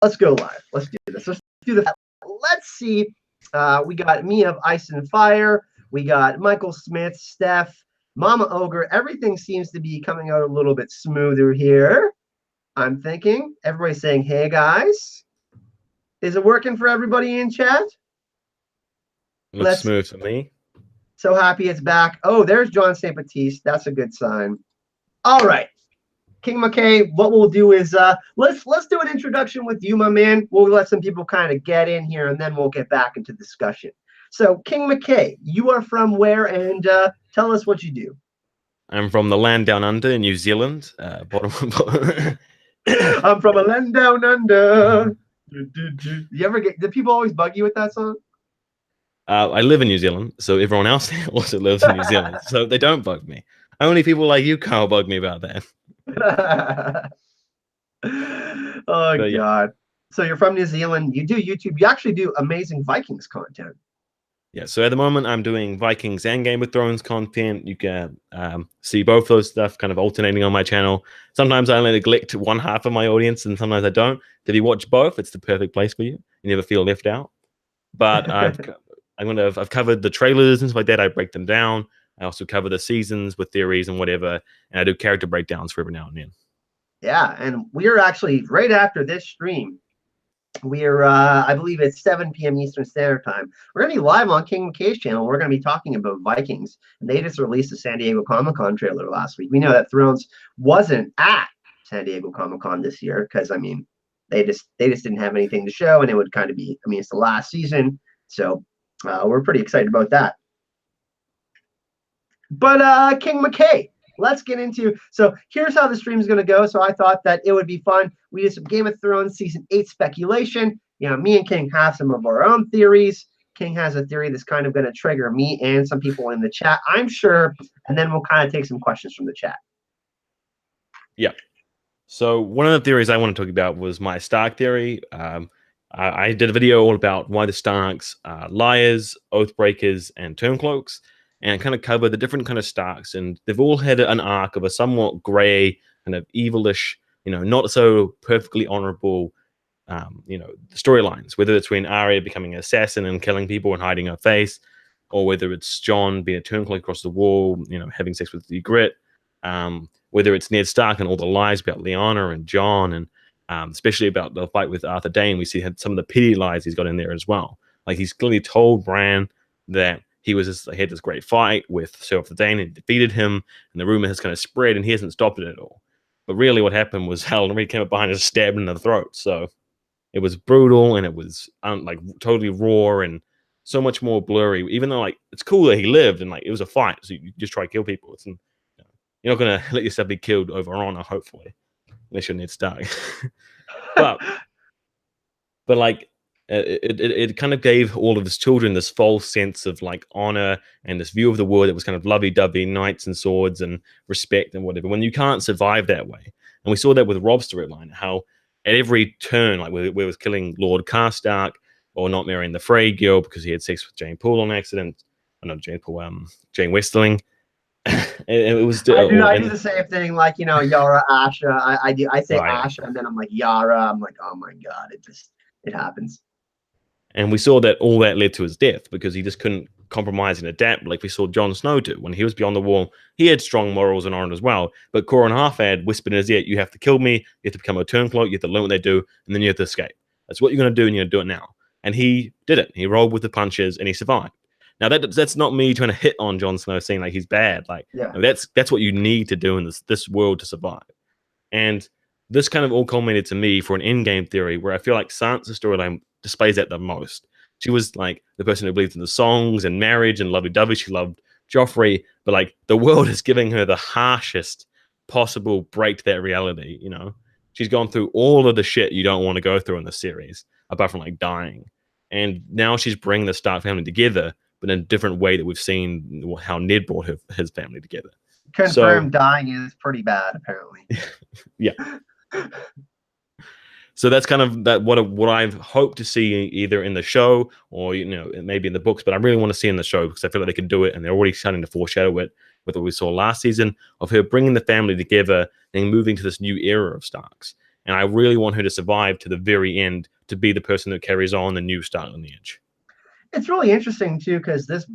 Let's go live. Let's do this. Let's do the. Let's see. We got me of Ice and Fire. We got Michael Smith, Steph, Mama Ogre. Everything seems to be coming out a little bit smoother here. I'm thinking. Everybody's saying, "Hey guys, is it working for everybody in chat?" Looks smooth for me. So happy it's back. Oh, there's John St. Baptiste. That's a good sign. All right. King McKay, what we'll do is let's do an introduction with you, my man. We'll let some people kind of get in here, and then we'll get back into discussion. So, King McKay, you are from where, and tell us what you do. I'm from the land down under in New Zealand. I'm from a land down under. You ever get? Do people always bug you with that song? I live in New Zealand, so everyone else also lives in New Zealand, so they don't bug me. Only people like you can't bug me about that. Oh but, God! So you're from New Zealand. You do YouTube. You actually do amazing Vikings content. Yeah. So at the moment, I'm doing Vikings and Game of Thrones content. You can see both those stuff kind of alternating on my channel. Sometimes I only neglect one half of my audience, and sometimes I don't. If you watch both, it's the perfect place for you. You never feel left out. But I've covered the trailers and stuff like that. I break them down. I also cover the seasons with theories and whatever, and I do character breakdowns for every now and then. Yeah, and we're actually right after this stream. We're, I believe it's 7 p.m. Eastern Standard Time. We're going to be live on King McKay's channel. We're going to be talking about Vikings, and they just released a San Diego Comic-Con trailer last week. We know that Thrones wasn't at San Diego Comic-Con this year because, I mean, they just didn't have anything to show, and it would kind of be, I mean, it's the last season, so we're pretty excited about that. But King McKay, let's get into, so here's how the stream is going to go. So I thought that it would be fun. We did some Game of Thrones season 8 speculation. You know, me and King have some of our own theories. King has a theory that's kind of going to trigger me and some people in the chat, I'm sure. And then we'll kind of take some questions from the chat. Yeah. So one of the theories I want to talk about was my Stark theory. I did a video all about why the Starks are liars, oath breakers, and turncloaks, and kind of cover the different kind of Starks, and they've all had an arc of a somewhat gray, kind of evilish, you know, not so perfectly honorable, you know, storylines. Whether it's when Arya becoming an assassin and killing people and hiding her face, or whether it's Jon being a turncloak across the wall, you know, having sex with Ygritte, whether it's Ned Stark and all the lies about Lyanna and Jon, and especially about the fight with Arthur Dayne, we see some of the petty lies he's got in there as well. Like he's clearly told Bran that he had this great fight with Sir Arthur Dayne and defeated him, and the rumor has kind of spread, and he hasn't stopped it at all. But really, what happened was Helen Reed came up behind and stabbed him in the throat. So it was brutal, and it was like totally raw and so much more blurry. Even though like it's cool that he lived and like it was a fight, so you just try to kill people. It's, you know, you're not gonna let yourself be killed over honor, hopefully, unless you're Ned Stark. but like. It kind of gave all of his children this false sense of like honor and this view of the world that was kind of lovey-dovey, knights and swords and respect and whatever, when you can't survive that way. And we saw that with Rob's storyline, how at every turn, like where it was killing Lord Karstark or not marrying the Frey girl because he had sex with Jane Poole on accident. Not Jane Poole, Jane Westerling. it was. I do the same thing, like, you know, Yara, Asha. I say Asha, and then I'm like Yara. I'm like, oh my God, it happens. And we saw that all that led to his death because he just couldn't compromise and adapt like we saw Jon Snow do. When he was beyond the wall, he had strong morals and honor as well. But Corin Harfad whispered in his ear, you have to kill me, you have to become a turncloak, you have to learn what they do, and then you have to escape. That's what you're going to do, and you're going to do it now. And he did it. He rolled with the punches, and he survived. Now, that's not me trying to hit on Jon Snow, saying like he's bad. Like, yeah. No, that's what you need to do in this world to survive. And this kind of all culminated to me for an in-game theory where I feel like Sansa's storyline displays that the most. She was like the person who believed in the songs and marriage and lovey-dovey. She loved Joffrey, but like the world is giving her the harshest possible break to that reality. You know, she's gone through all of the shit you don't want to go through in the series, apart from like dying. And now she's bringing the Stark family together, but in a different way that we've seen how Ned brought his family together. Confirmed, dying is pretty bad, apparently. Yeah. So that's kind of what I've hoped to see either in the show or, you know, maybe in the books, but I really want to see in the show because I feel like they can do it, and they're already starting to foreshadow it with what we saw last season of her bringing the family together and moving to this new era of Starks. and I really want her to survive to the very end to be the person that carries on the new Stark lineage. It's really interesting too, because this,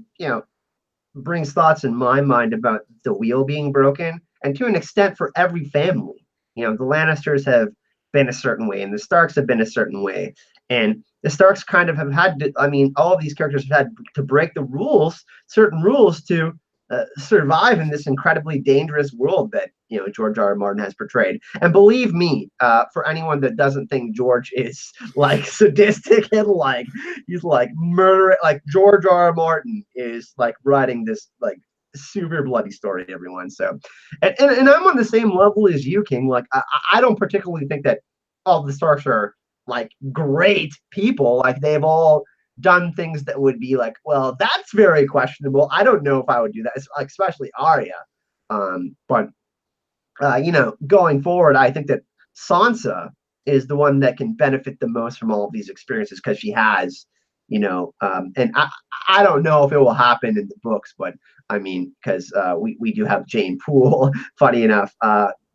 brings thoughts in my mind about the wheel being broken, and to an extent for every family. The Lannisters have been a certain way, and the Starks have been a certain way, and the Starks kind of have had to. I mean, all of these characters have had to break the rules, certain rules, to survive in this incredibly dangerous world that George R. R. Martin has portrayed. And believe me, for anyone that doesn't think George is like sadistic and like he's like murder, like George R. R. Martin is like writing this like super bloody story, everyone. So, and I'm on the same level as you, King. Like I don't particularly think that all the Starks are like great people. Like they've all done things that would be like, well, that's very questionable. I don't know if I would do that, especially Arya. But going forward, I think that Sansa is the one that can benefit the most from all of these experiences, because she has, and I don't know if it will happen in the books, but I mean, because we do have Jane Poole, funny enough,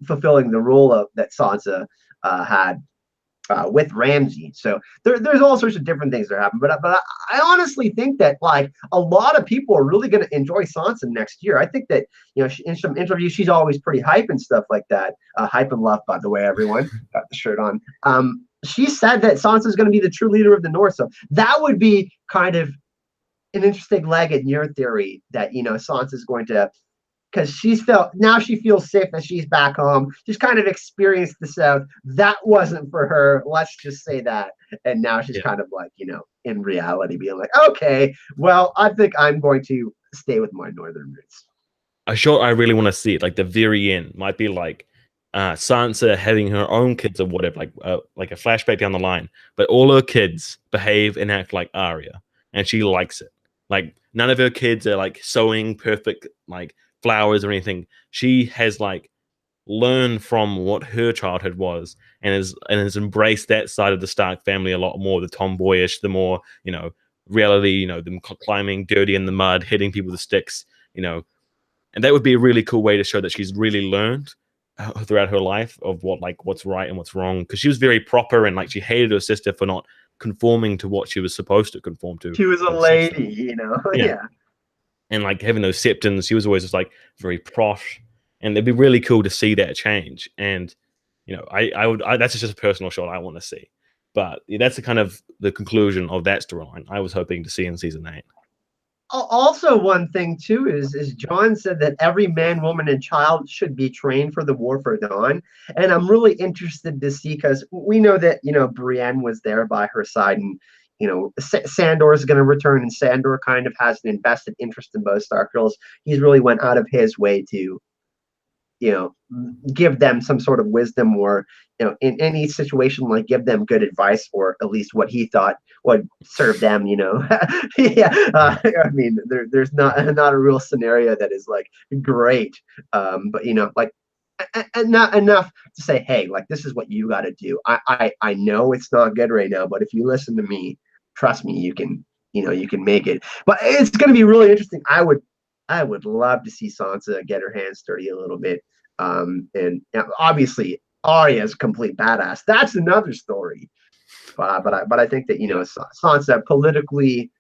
fulfilling the role of that Sansa had with Ramsay. So there's all sorts of different things that happen. But I honestly think that like a lot of people are really going to enjoy Sansa next year. I think that in some interviews she's always pretty hype and stuff like that. Hype and love, by the way, everyone got the shirt on. She said that Sansa is going to be the true leader of the North. So that would be kind of an interesting leg in your theory that Sansa is going to, because she feels safe that she's back home. She's kind of experienced the South. That wasn't for her. Let's just say that. And now she's kind of like, in reality being like, okay, well, I think I'm going to stay with my northern roots. A shot I really want to see, like the very end, might be like Sansa having her own kids or whatever, like a flashback down the line, but all her kids behave and act like Arya, and she likes it. Like none of her kids are like sewing perfect like flowers or anything. She has like learned from what her childhood was, and has embraced that side of the Stark family a lot more. The tomboyish, the more reality. Them climbing dirty in the mud, hitting people with sticks. And that would be a really cool way to show that she's really learned throughout her life of what's right and what's wrong. Because she was very proper, and like she hated her sister for not conforming to what she was supposed to conform to. She was a lady, yeah. And like having those septons, she was always just like very prosh, and it'd be really cool to see that change. And I that's just a personal shot I want to see. But that's the kind of the conclusion of that storyline I was hoping to see in season 8. Also, one thing too is Jon said that every man, woman, and child should be trained for the War for Dawn, and I'm really interested to see, because we know that Brienne was there by her side, and Sandor is going to return, and Sandor kind of has an invested interest in both Stark girls. He's really went out of his way to give them some sort of wisdom, or in any situation, like give them good advice, or at least what he thought would serve them. Yeah. I mean, there's not a real scenario that is like great, but like not enough to say, hey, like this is what you got to do. I know it's not good right now, but if you listen to me, trust me, you can make it. But it's going to be really interesting. I would love to see Sansa get her hands dirty a little bit. And obviously Arya is a complete badass. That's another story. But I think that Sansa, politically,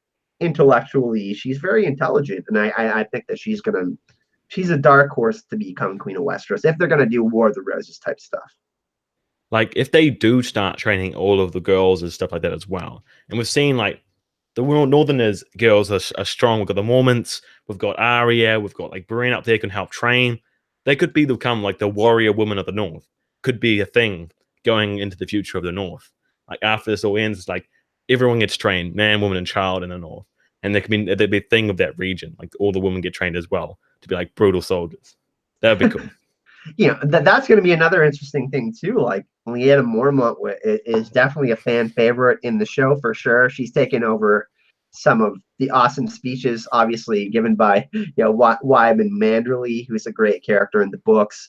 intellectually, she's very intelligent, and I think that she's a dark horse to become Queen of Westeros if they're gonna do War of the Roses type stuff. Like if they do start training all of the girls and stuff like that as well, and we've seen like the Northerners girls are strong. We've got the Mormonts, we've got Arya, we've got like Brienne up there can help train. They could become like the warrior women of the North. Could be a thing going into the future of the North. Like after this all ends, it's like everyone gets trained, man, woman, and child in the North, and there'd be a thing of that region. Like all the women get trained as well to be like brutal soldiers. That would be cool. That's going to be another interesting thing too. Like Lyanna Mormont is definitely a fan favorite in the show for sure. She's taken over some of the awesome speeches, obviously given by Wyman Manderly, who's a great character in the books.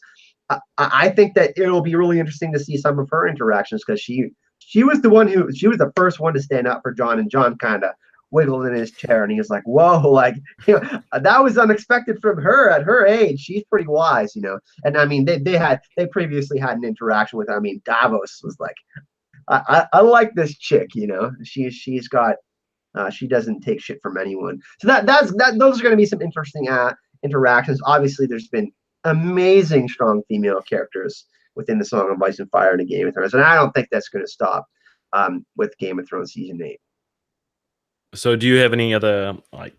I think that it'll be really interesting to see some of her interactions, because she was the first one to stand up for Jon, and Jon kind of wiggled in his chair, and he was like, "Whoa!" Like, that was unexpected from her at her age. She's pretty wise, And I mean, they previously had an interaction with her. I mean, Davos was like, I like this chick, She's got she doesn't take shit from anyone. So those are going to be some interesting interactions. Obviously, there's been amazing strong female characters within the Song of Ice and Fire and Game of Thrones, and I don't think that's going to stop with Game of Thrones season 8. So do you have any other, I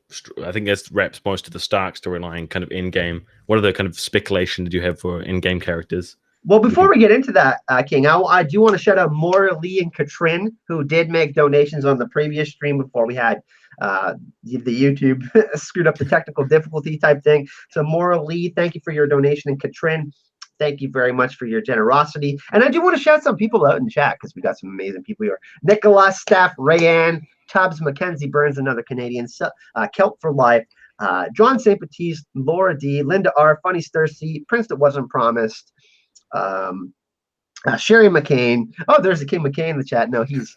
think that wraps most of the Stark storyline kind of in-game. What other kind of speculation did you have for in-game characters? Well, before we get into that, King, I do want to shout out Maura Lee and Katrin, who did make donations on the previous stream before we had the YouTube screwed up the technical difficulty type thing. So Maura Lee, thank you for your donation, and Katrin, thank you very much for your generosity. And I do want to shout some people out in chat because we got some amazing people here. Nicholas, Steph, Rayanne, Tubbs, Mackenzie Burns, another Canadian, Kelp for Life, John St. Baptiste, Laura D, Linda R, Funny Stursey, Prince That Wasn't Promised, Sherry McCain. Oh, there's a King McCain in the chat. No, he's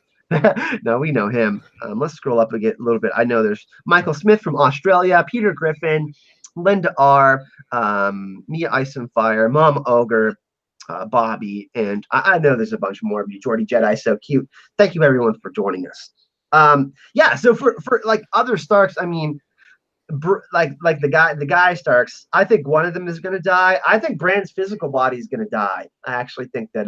no, we know him. Let's scroll up a little bit. I know there's Michael Smith from Australia, Peter Griffin, Linda R, Mia Ice and Fire, Mom Ogre, Bobby, and I know there's a bunch more of you. Jordy Jedi, so cute. Thank you everyone for joining us. Yeah, so for like other Starks, I mean, like the guy Starks, I think one of them is going to die. I think Bran's physical body is going to die. I actually think that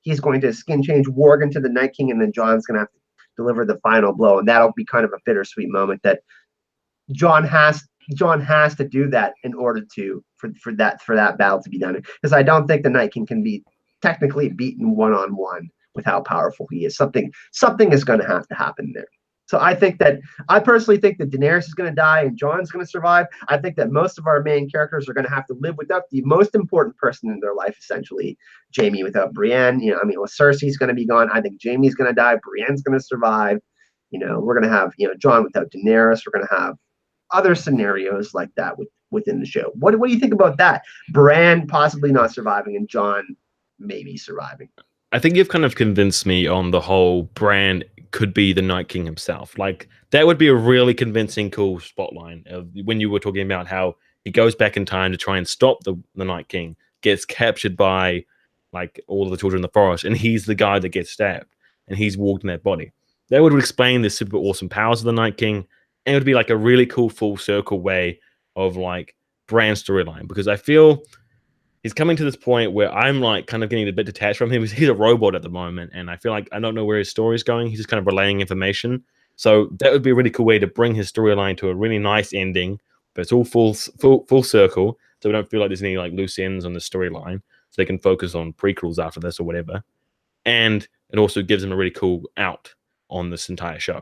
he's going to skin change Warg into the Night King, and then Jon's going to have to deliver the final blow, and that'll be kind of a bittersweet moment that Jon has to do that in order for that battle to be done, because I don't think the Night King can be technically beaten one-on-one with how powerful he is. Something is going to have to happen there. So I personally think that Daenerys is going to die and Jon's going to survive. I think that most of our main characters are going to have to live without the most important person in their life, essentially. Jaime without Brienne. Cersei's going to be gone. I think Jaime's going to die. Brienne's going to survive. We're going to have, Jon without Daenerys. We're going to have other scenarios like that within the show. What do you think about that? Bran possibly not surviving and Jon maybe surviving. I think you've kind of convinced me on the whole Bran could be the Night King himself. Like, that would be a really convincing, cool spotlight when you were talking about how he goes back in time to try and stop the Night King, gets captured by like all of the children in the forest, and he's the guy that gets stabbed, and he's walked in that body. That would explain the super awesome powers of the Night King, and it would be like a really cool full circle way of like Bran's storyline, because I feel he's coming to this point where I'm like kind of getting a bit detached from him. He's a robot at the moment, and I feel like I don't know where his story's going. He's just kind of relaying information. So that would be a really cool way to bring his storyline to a really nice ending, but it's all full circle, so we don't feel like there's any like loose ends on the storyline, so they can focus on prequels after this or whatever. And it also gives them a really cool out on this entire show.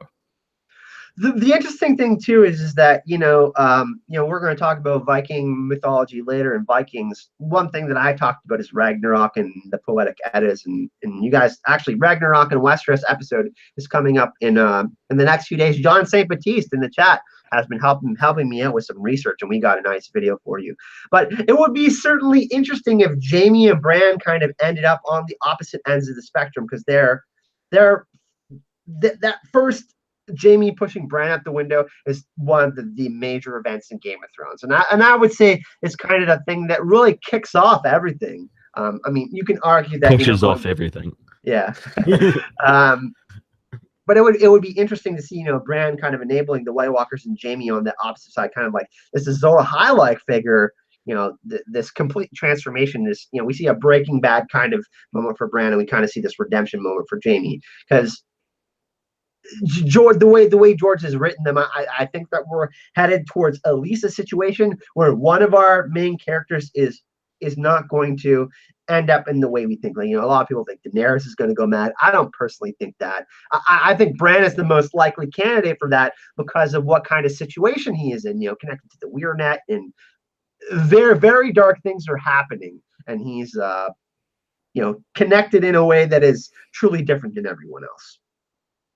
The interesting thing too is that we're going to talk about Viking mythology later, and Vikings. One thing that I talked about is Ragnarok and the poetic Eddas, and you guys actually Ragnarok and Westeros episode is coming up in the next few days. John St. Baptiste in the chat has been helping me out with some research, and we got a nice video for you. But it would be certainly interesting if Jaime and Bran kind of ended up on the opposite ends of the spectrum, because that first Jaime pushing Bran out the window is one of the major events in Game of Thrones, and I would say it's kind of the thing that really kicks off everything. I mean, you can argue that pushes off everything. Yeah. But it would be interesting to see Bran kind of enabling the White Walkers and Jaime on the opposite side, kind of like this is Azor Ahai-like figure. This complete transformation. We see a Breaking Bad kind of moment for Bran, and we kind of see this redemption moment for Jaime, because George, the way George has written them, I think that we're headed towards at least a situation where one of our main characters is not going to end up in the way we think. Like, a lot of people think Daenerys is going to go mad. I don't personally think that. I think Bran is the most likely candidate for that because of what kind of situation he is in. Connected to the Weir Net, and very, very dark things are happening, and he's connected in a way that is truly different than everyone else.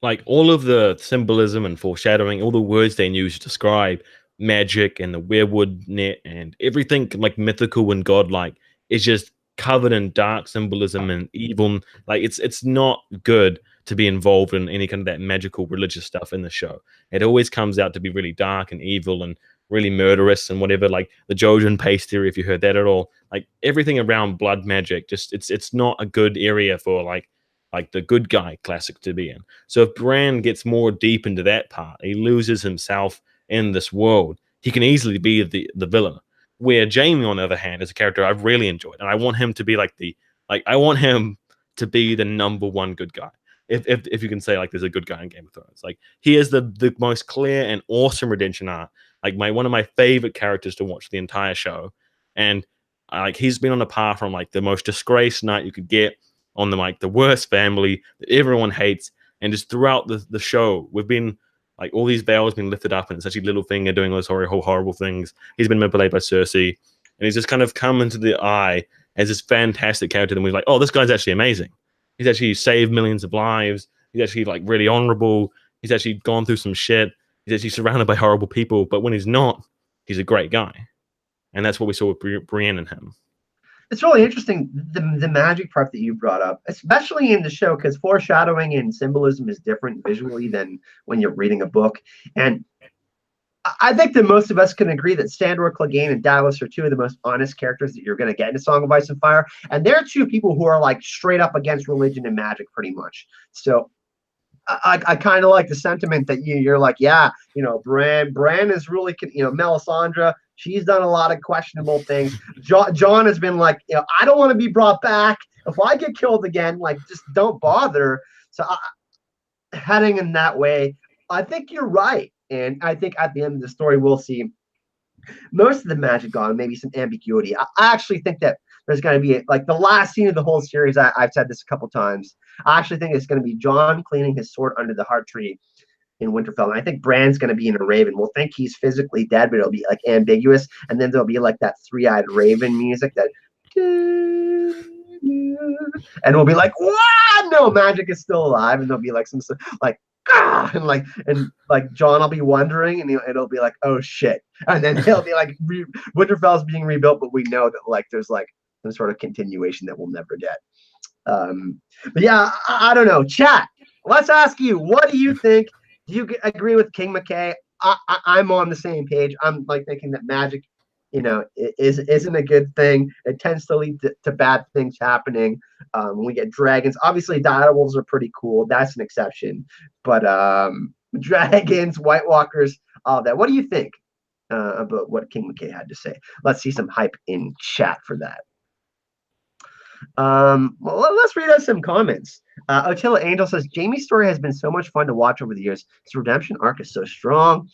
Like, all of the symbolism and foreshadowing, all the words they use to describe magic and the weirwood net and everything like mythical and godlike is just covered in dark symbolism and evil. Like, it's not good to be involved in any kind of that magical religious stuff in the show. It always comes out to be really dark and evil and really murderous and whatever, like the Jojen paste theory, if you heard that at all. Like everything around blood magic, just it's not a good area for like the good guy classic to be in. So if Bran gets more deep into that part, he loses himself in this world, he can easily be the villain. Where Jaime, on the other hand, is a character I've really enjoyed, and I want him to be I want him to be the number one good guy. If you can say like there's a good guy in Game of Thrones, like he is the most clear and awesome redemption arc. Like one of my favorite characters to watch the entire show, and like he's been on a path from like the most disgraced knight you could get, on the worst family that everyone hates, and just throughout the show we've been like all these veils been lifted up, and it's actually Littlefinger doing those horrible things. He's been manipulated by Cersei, and he's just kind of come into the eye as this fantastic character. And we're like, oh, this guy's actually amazing. He's actually saved millions of lives. He's actually like really honorable. He's actually gone through some shit. He's actually surrounded by horrible people. But when he's not, he's a great guy. And that's what we saw with Brienne and him. It's really interesting, the magic part that you brought up, especially in the show, because foreshadowing and symbolism is different visually than when you're reading a book. And I think that most of us can agree that Sandor, Clegane, and Davos are two of the most honest characters that you're going to get in A Song of Ice and Fire. And they're two people who are like straight up against religion and magic pretty much. So I kind of like the sentiment that you're like, yeah, Bran is really, Melisandre, she's done a lot of questionable things. Jon has been like, I don't want to be brought back. If I get killed again, like, just don't bother. So heading in that way, I think you're right. And I think at the end of the story, we'll see most of the magic gone, maybe some ambiguity. I actually think that there's going to be like the last scene of the whole series. I've said this a couple times. I actually think it's going to be Jon cleaning his sword under the heart tree in Winterfell. And I think Bran's going to be in a raven. We'll think he's physically dead, but it'll be like ambiguous. And then there'll be like that three-eyed raven music that, and we'll be like, what? No, magic is still alive. And there'll be like some like, and like Jon will be wondering, and it'll be like, oh shit. And then he'll be like, Winterfell's being rebuilt, but we know that like there's like some sort of continuation that we'll never get. But yeah, I don't know. Chat, let's ask you, what do you think? Do you agree with King McKay? I'm on the same page. I'm like thinking that magic, isn't a good thing. It tends to lead to bad things happening. We get dragons. Obviously, direwolves are pretty cool. That's an exception. But dragons, White Walkers, all that. What do you think about what King McKay had to say? Let's see some hype in chat for that. Well, let's read out some comments. Otilla Angel says, Jaime's story has been so much fun to watch over the years. His redemption arc is so strong.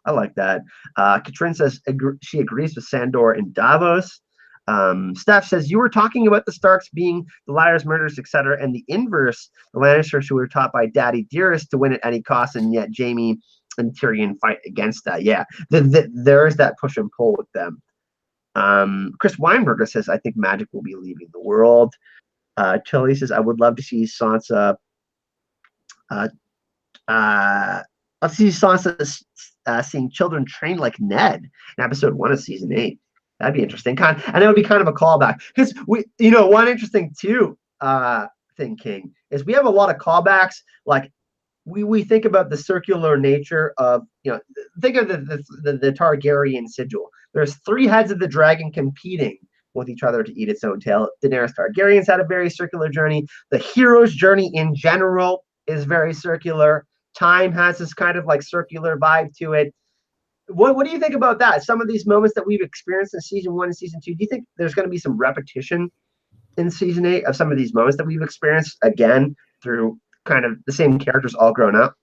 I like that. Katrin says she agrees with Sandor and Davos. Steph says, you were talking about the Starks being the liars, murderers, etc., and the inverse, the Lannisters who were taught by Daddy Dearest to win at any cost, and yet Jaime and Tyrion fight against that. Yeah, there is that push and pull with them. Chris Weinberger says, I think magic will be leaving the world. Chili says, I would love to see Sansa. Let's see Sansa seeing children trained like Ned in episode 1 of season 8. That'd be interesting. And it would be kind of a callback. Because one interesting thing, King, is we have a lot of callbacks. Like we think about the circular nature of, think of the Targaryen sigil. There's 3 heads of the dragon competing with each other to eat its own tail. Daenerys Targaryen's had a very circular journey. The hero's journey in general is very circular. Time has this kind of like circular vibe to it. What do you think about that? Some of these moments that we've experienced in season 1 and season 2, do you think there's going to be some repetition in season 8 of some of these moments that we've experienced again through kind of the same characters all grown up?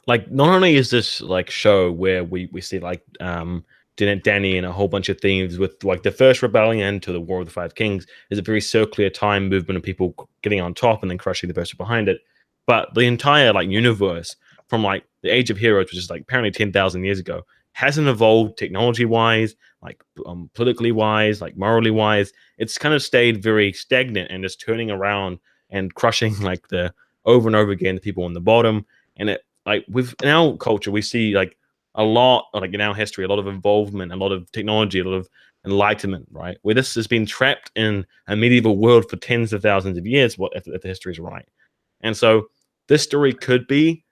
Like, not only is this like show where we see like Dany and a whole bunch of themes with like the first rebellion to the War of the Five Kings is a very circular time movement of people getting on top and then crushing the person behind it. But the entire like universe from like the Age of Heroes, which is like apparently 10,000 years ago, hasn't evolved technology wise, like politically wise, like morally wise. It's kind of stayed very stagnant and just turning around and crushing like the over and over again the people on the bottom. And it like in our culture, we see like a lot, like in our history, a lot of involvement, a lot of technology, a lot of enlightenment, right? Where this has been trapped in a medieval world for tens of thousands of years, if the history is right. And so this story could be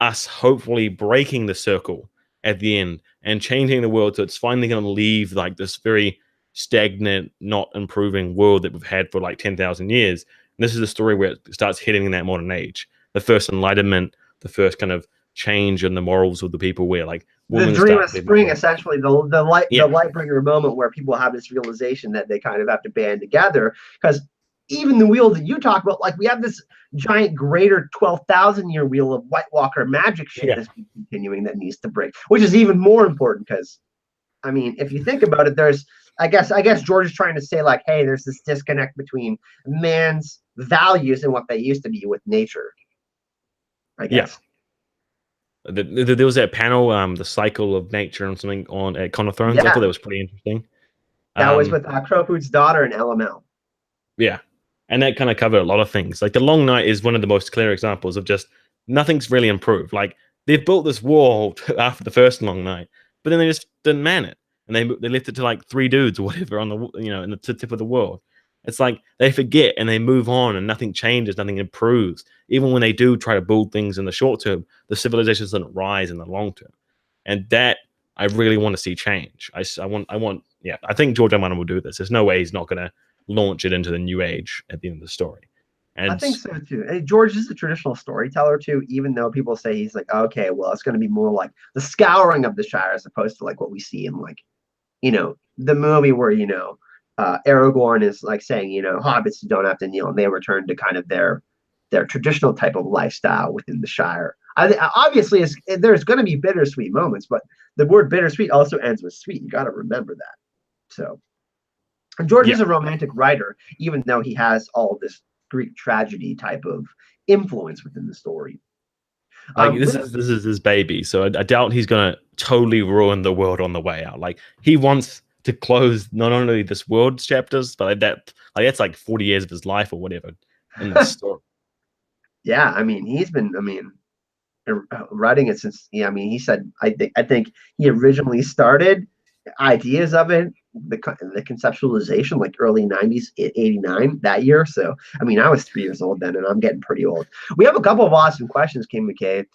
us hopefully breaking the circle at the end and changing the world so it's finally going to leave like this very stagnant, not improving world that we've had for like 10,000 years. And this is a story where it starts heading in that modern age, the first enlightenment, the first kind of change in the morals of the people, where like The women dream start of spring, essentially, the yeah, lightbringer moment where people have this realization that they kind of have to band together. Because even the wheel that you talk about, like we have this giant greater 12,000-year wheel of White Walker magic shit yeah, that's been continuing that needs to break, which is even more important because, I mean, if you think about it, there's, I guess George is trying to say like, hey, there's this disconnect between man's values and what they used to be with nature, I yeah. guess. There was that panel, the cycle of nature and something on at Con of Thrones. I thought Yeah, that was pretty interesting. that was Um, with Crowfoot's daughter and LML. yeah, and that kind of covered a lot of things. Like the Long Night is one of the most clear examples of just nothing's really improved. Like they've built this wall after the first Long Night, but then they just didn't man it, and they left it to like 3 dudes or whatever on the in the tip of the world. It's like they forget and they move on, and nothing changes, nothing improves. Even when they do try to build things in the short term, the civilization doesn't rise in the long term, and that I really want to see change. Yeah, I think George R. R. Martin will do this. There's no way he's not going to launch it into the new age at the end of the story. I And think so too. George is a traditional storyteller too, even though people say he's like, okay, well, it's going to be more like the scouring of the Shire as opposed to like what we see in like, the movie where, Aragorn is like saying, hobbits don't have to kneel, and they return to kind of their traditional type of lifestyle within the Shire. Obviously, there's going to be bittersweet moments, but the word bittersweet also ends with sweet. You got to remember that. So, and George yeah, is a romantic writer, even though he has all this Greek tragedy type of influence within the story. like Um, this is his baby, so I doubt he's gonna totally ruin the world on the way out. Like he wants to close not only this world's chapters, but that's like 40 years of his life or whatever in this story. yeah, I mean, writing it since, yeah, I mean, he said, I think he originally started ideas of it, the conceptualization, like early 90s, 89, that year. So, I mean, I was 3 years old then, and I'm getting pretty old. We have a couple of awesome questions, King McKay.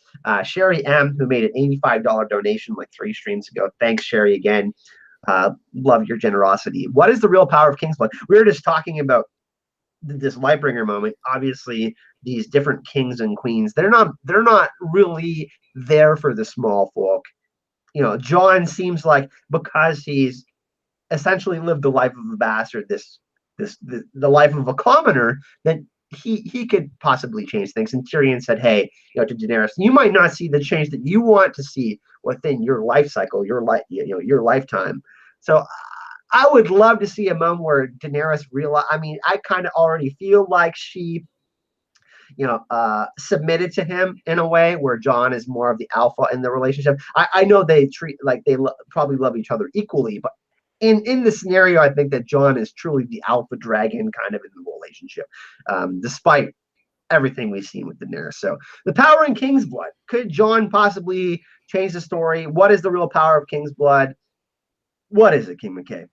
Sherry M, who made an $85 donation like 3 streams ago. Thanks, Sherry, again. Love your generosity. What is the real power of Kingsblood? We were just talking about this Lightbringer moment. Obviously, these different kings and queens, they're not really there for the small folk. John seems like, because he's essentially lived the life of a bastard, the life of a commoner, that he could possibly change things. And Tyrion said, hey, to Daenerys, you might not see the change that you want to see within your life cycle, your lifetime. So I would love to see a moment where Daenerys realize. I mean, I kind of already feel like she, submitted to him in a way where John is more of the alpha in the relationship. I know they treat like they probably love each other equally, but in the scenario, I think that John is truly the alpha dragon kind of in the relationship, despite everything we've seen with Daenerys. So the power in King's Blood. Could John possibly change the story? What is the real power of King's Blood? What is it, King McKay?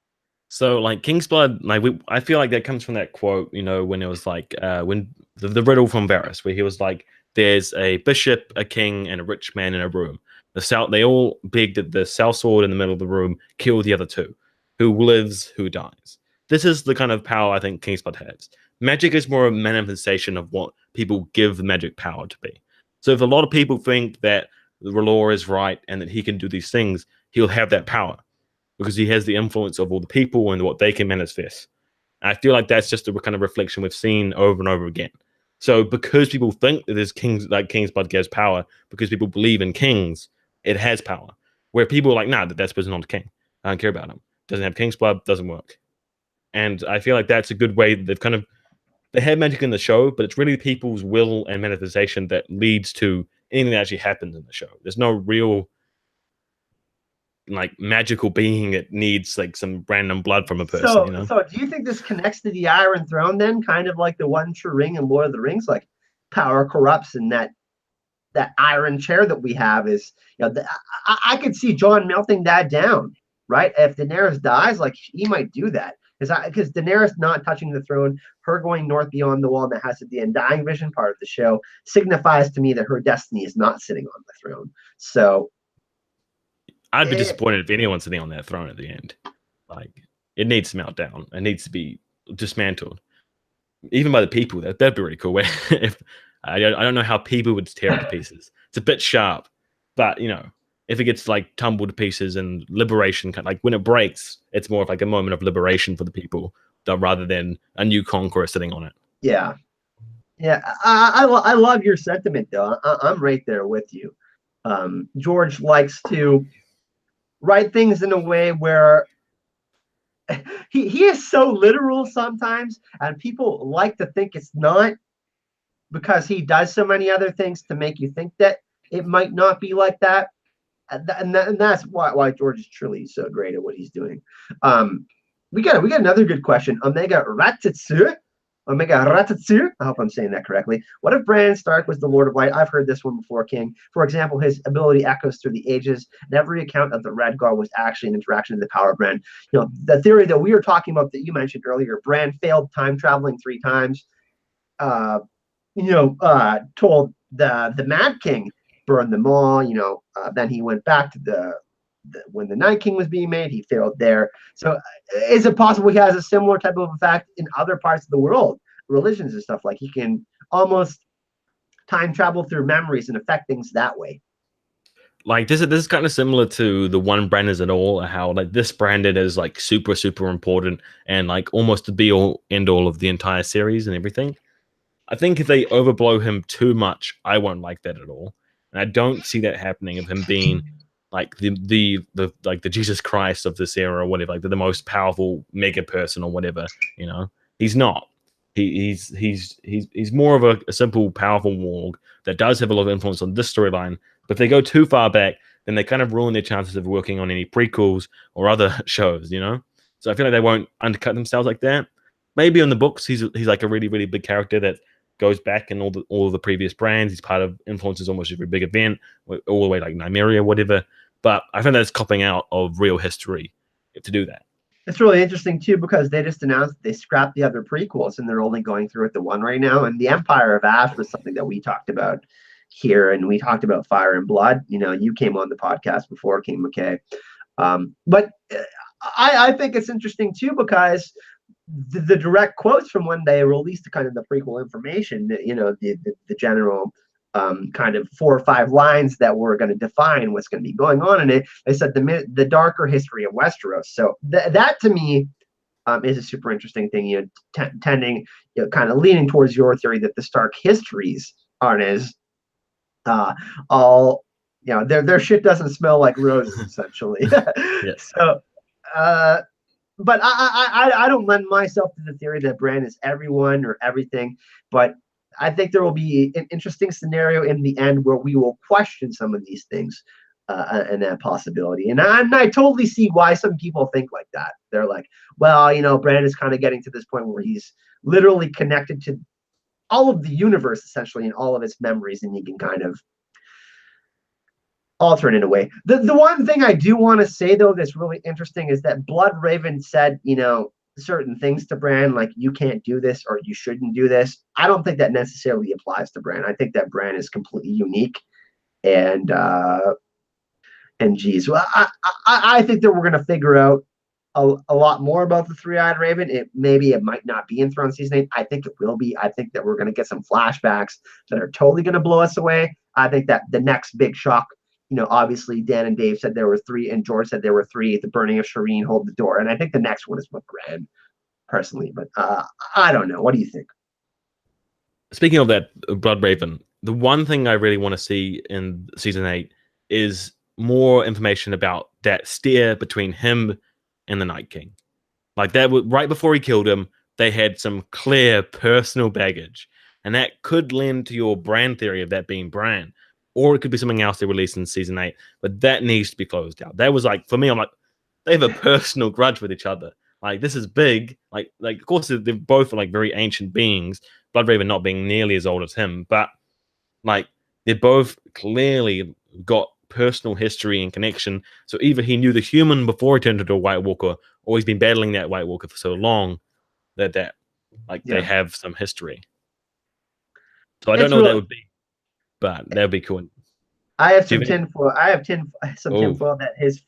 So like King's Blood, like I feel like that comes from that quote, when it was like when the riddle from Varys, where he was like, "There's a bishop, a king, and a rich man in a room. They all beg that the sellsword in the middle of the room kill the other two. Who lives, who dies." This is the kind of power I think King's Blood has. Magic is more a manifestation of what people give magic power to be. So if a lot of people think that the R'hllor is right and that he can do these things, he'll have that power because he has the influence of all the people and what they can manifest. And I feel like that's just a kind of reflection we've seen over and over again. So because people think that there's kings, like King's Blood gives power, because people believe in kings, it has power. Where people are like, nah, that's person not a king. I don't care about him. Doesn't have King's Blood, doesn't work. And I feel like that's a good way they have magic in the show, but it's really people's will and manifestation that leads to anything that actually happens in the show. There's no real like magical being that needs like some random blood from a person, So do you think this connects to the Iron Throne then, kind of like the One True Ring in Lord of the Rings, like power corrupts, and that iron chair that we have is, I could see John melting that down, right? If Daenerys dies, like he might do that. Because Daenerys not touching the throne, her going north beyond the wall, that has the Undying Vision part of the show, signifies to me that her destiny is not sitting on the throne. So I'd be disappointed if anyone's sitting on that throne at the end. Like, it needs to melt down. It needs to be dismantled, even by the people. That'd be really cool. If I don't know how people would tear it to pieces. It's a bit sharp, but if it gets like tumbled to pieces and liberation, like when it breaks, it's more of like a moment of liberation for the people, rather than a new conqueror sitting on it. Yeah. I love your sentiment though. I'm right there with you. George likes to write things in a way where he is so literal sometimes, and people like to think it's not, because he does so many other things to make you think that it might not be like that. And that's why George is truly so great at what he's doing. We got another good question. Omega Ratatsu. I hope I'm saying that correctly. What if Bran Stark was the Lord of Light? I've heard this one before, King. For example, his ability echoes through the ages, and every account of the Red Guard was actually an interaction of the power of Bran. The theory that we were talking about that you mentioned earlier, Bran failed time traveling 3 times. Told the Mad King burn them all. Then he went back to when the Night King was being made, he failed there. So is it possible he has a similar type of effect in other parts of the world, religions and stuff? Like he can almost time travel through memories and affect things that way. Like this is kind of similar to the one Brandon at all, how like this Brandon is like super, super important and like almost the be all end all of the entire series and everything. I think if they overblow him too much, I won't like that at all. And I don't see that happening of him being like the like the Jesus Christ of this era or whatever, like the most powerful mega person or whatever. He's not. He's more of a simple, powerful warg that does have a lot of influence on this storyline. But if they go too far back, then they kind of ruin their chances of working on any prequels or other shows. So I feel like they won't undercut themselves like that. Maybe in the books, he's like a really, really big character that goes back in all the previous brands. He's part of influences almost every big event, all the way like Nymeria, whatever. But I think that's copping out of real history to do that. It's really interesting too, because they just announced they scrapped the other prequels and they're only going through with the one right now. And the Empire of Ash was something that we talked about here, and we talked about Fire and Blood. You came on the podcast before, King McKay. But I think it's interesting too, because the direct quotes from when they released kind of the prequel information, the general kind of 4 or 5 lines that were going to define what's going to be going on in it. They said the darker history of Westeros. So that to me is a super interesting thing. Tending, kind of leaning towards your theory that the Stark histories aren't as all. Their shit doesn't smell like roses, essentially. Yes. So. But I don't lend myself to the theory that Bran is everyone or everything, but I think there will be an interesting scenario in the end where we will question some of these things and that possibility. And I totally see why some people think like that. They're like, well, Bran is kind of getting to this point where he's literally connected to all of the universe, essentially, and all of its memories, and he can kind of alter it in a way. The one thing I do want to say, though, that's really interesting is that Bloodraven said, certain things to Bran, like you can't do this or you shouldn't do this. I don't think that necessarily applies to Bran. I think that Bran is completely unique, and geez, well, I think that we're going to figure out a lot more about the Three-Eyed Raven. Maybe it might not be in Throne Season 8. I think it will be. I think that we're going to get some flashbacks that are totally going to blow us away. I think that the next big shock, obviously Dan and Dave said there were 3 and George said there were 3. The burning of Shireen, Hold the Door. And I think the next one is with Bran, personally. But I don't know. What do you think? Speaking of that, Bloodraven, the one thing I really want to see in Season 8 is more information about that steer between him and the Night King. Like that, right before he killed him, they had some clear personal baggage. And that could lend to your Bran theory of that being Bran. Or it could be something else they released in Season 8. But that needs to be closed out. That was like, for me, I'm like, they have a personal grudge with each other. Like, this is big. Like of course, they're both like very ancient beings. Bloodraven not being nearly as old as him. But, like, they both clearly got personal history and connection. So either he knew the human before he turned into a White Walker, or he's been battling that White Walker for so long that they have some history. So I don't It's know what that really. would be, but that would be cool. I have Do you some have any- tinfoil. Some tinfoil that his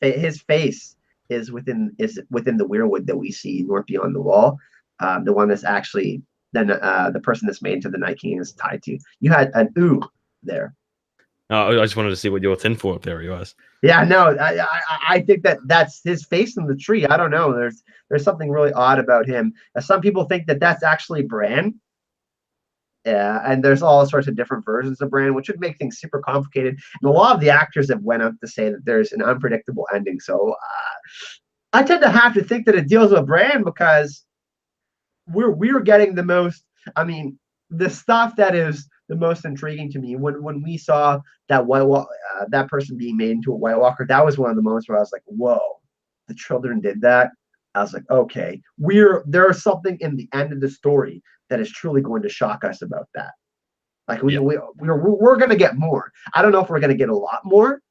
face is within the weirwood that we see north beyond the wall. The one that's actually then the person that's made into the Night King is tied to. You had an ooh there. I just wanted to see what your tinfoil theory was. Yeah, no, I think that's his face in the tree. I don't know. There's something really odd about him. Some people think that that's actually Bran. Yeah, and there's all sorts of different versions of Bran, which would make things super complicated. And a lot of the actors have went up to say that there's an unpredictable ending. So I tend to have to think that it deals with Bran because we're getting the most. I mean, the stuff that is the most intriguing to me when we saw that that person being made into a White Walker, that was one of the moments where I was like, "Whoa, the children did that." I was like, "Okay, there's something in the end of the story that is truly going to shock us about that." Like we're going to get more. I don't know if we're going to get a lot more,